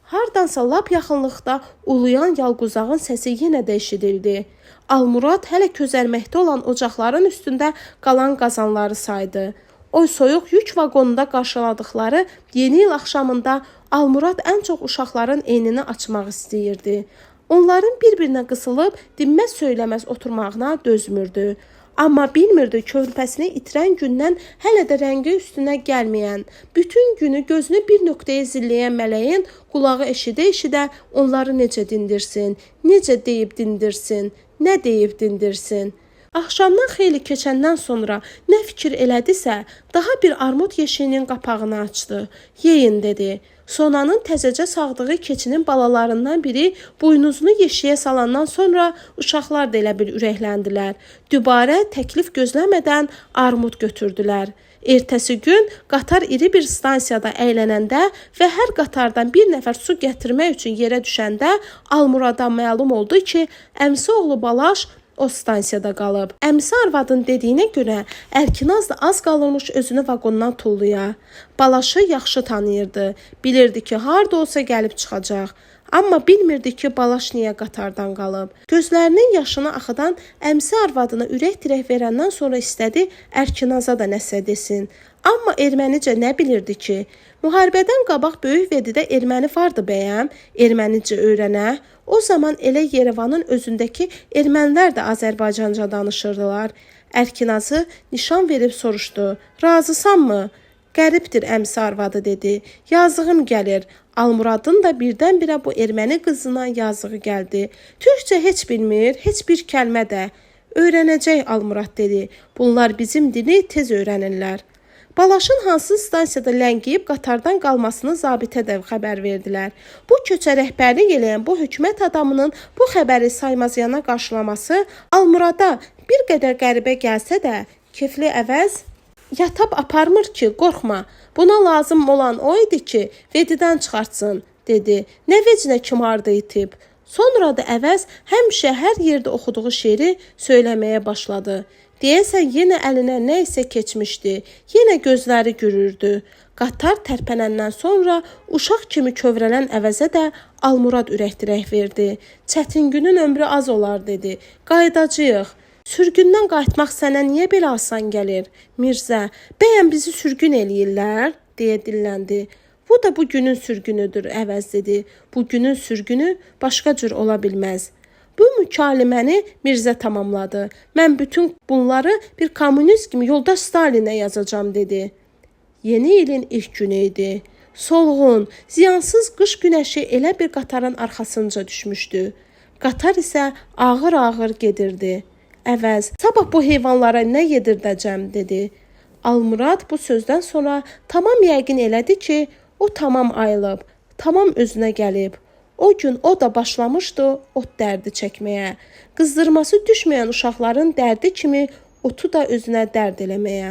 Hardansa lap yaxınlıqda uluyan yalquzağın səsi yenə də eşidildi. Almurad hələ közərməkdə olan ocaqların üstündə qalan qazanları saydı. O soyuq yük vaqonunda qarşıladıkları yeni il axşamında Almurad ən çox uşaqların eynini açmaq istəyirdi. Onların bir-birinə qısılıb dinməz söyləməz oturmağına dözmürdü. Amma bilmirdi körpəsini itirən gündən hələ də rəngi üstünə gəlməyən, bütün günü gözünü bir nöqtəyə zilləyən mələyin qulağı eşidə-eşidə onları necə dindirsin, necə deyib dindirsin, nə deyib dindirsin. Axşamdan xeyli keçəndən sonra nə fikir elədisə, daha bir armud yeşiyinin qapağını açdı. Yeyin dedi. Sonanın təzəcə sağdığı keçinin balalarından biri buynuzunu yeşiyə salandan sonra uşaqlar da elə bir ürəkləndilər. Dübarə təklif gözləmədən armud götürdülər. Ertəsi gün qatar iri bir stansiyada əylənəndə və hər qatardan bir nəfər su gətirmək üçün yerə düşəndə Almurada məlum oldu ki, əmsi oğlu Balaş o stansiyada qalıb. Əmisi arvadın dediyinə görə Ərkinaz da az qalırmış özünü vaqondan tullaya. Balaşı yaxşı tanıyırdı. Bilirdi ki, harda olsa gəlib çıxacaq. Amma bilmirdi ki, Balaş niyə qatardan qalıb. Gözlərinin yaşını axıdan əmisi arvadına ürək-dirək verəndən sonra istədi Ərkinaza da nəsə desin. Amma ermənicə nə bilirdi ki? Müharibədən qabaq Böyük Vedidə erməni vardı bəyəm, ermənicə öyrənə. O zaman elə Yerevanın özündəki ermənilər də Azərbaycanca danışırdılar. Ərkinazı nişan verib soruşdu. Razısanmı? Qəribdir əmsi arvadı dedi. Yazığım gəlir. Almuradın da birdən-birə bu erməni qızına yazığı gəldi. Türkçə heç bilmir, heç bir kəlmə də. Öyrənəcək Almurad dedi. Bunlar bizim dili tez öyrənirlər. Balaşın hansı stansiyada ləngiyib qatardan qalmasını zabitə də xəbər verdilər. Bu köçə rəhbərlik eləyən bu hökumət adamının bu xəbəri saymazyana qarşılaması Almurada bir qədər qəribə gəlsə də, kefli əvəz yatab aparmır ki, qorxma. Buna lazım olan o idi ki, Vedidən çıxartsın, dedi. Nə vecinə kimardı itib. Sonra da əvəz həmişə hər yerdə oxuduğu şeiri söyləməyə başladı. Deyəsən yenə əlinə nə isə keçmişdi. Yenə gözləri gürürdü. Qatar tərpənəndən sonra uşaq kimi kövrələn əvəzə də Almurad ürəkdirək verdi. Çətin günün ömrü az olar dedi. Qayıdacağıq. Sürgündən qayıtmaq sənə niyə belə asan gəlir? Mirzə, bəyəm bizi sürgün eləyirlər? Deyə dilləndi. Bu da bu günün sürgünüdür, əvəz dedi. Bu günün sürgünü başqa cür ola bilməz. Bu mükaliməni Mirzə tamamladı. Mən bütün bunları bir kommunist kimi yoldaş Stalinə yazacağam, dedi. Yeni ilin ilk günü idi. Solğun, ziyansız qış günəşi elə bir qatarın arxasınca düşmüşdü. Qatar isə ağır-ağır gedirdi. Əvəz, sabah bu heyvanlara nə yedirdəcəm, dedi. Almurad bu sözdən sonra tamam yəqin elədi ki, o tamam ayılıb, tamam özünə gəlib. O gün o da başlamışdı ot dərdi çəkməyə. Qızdırması düşməyən uşaqların dərdi kimi otu da özünə dərd eləməyə.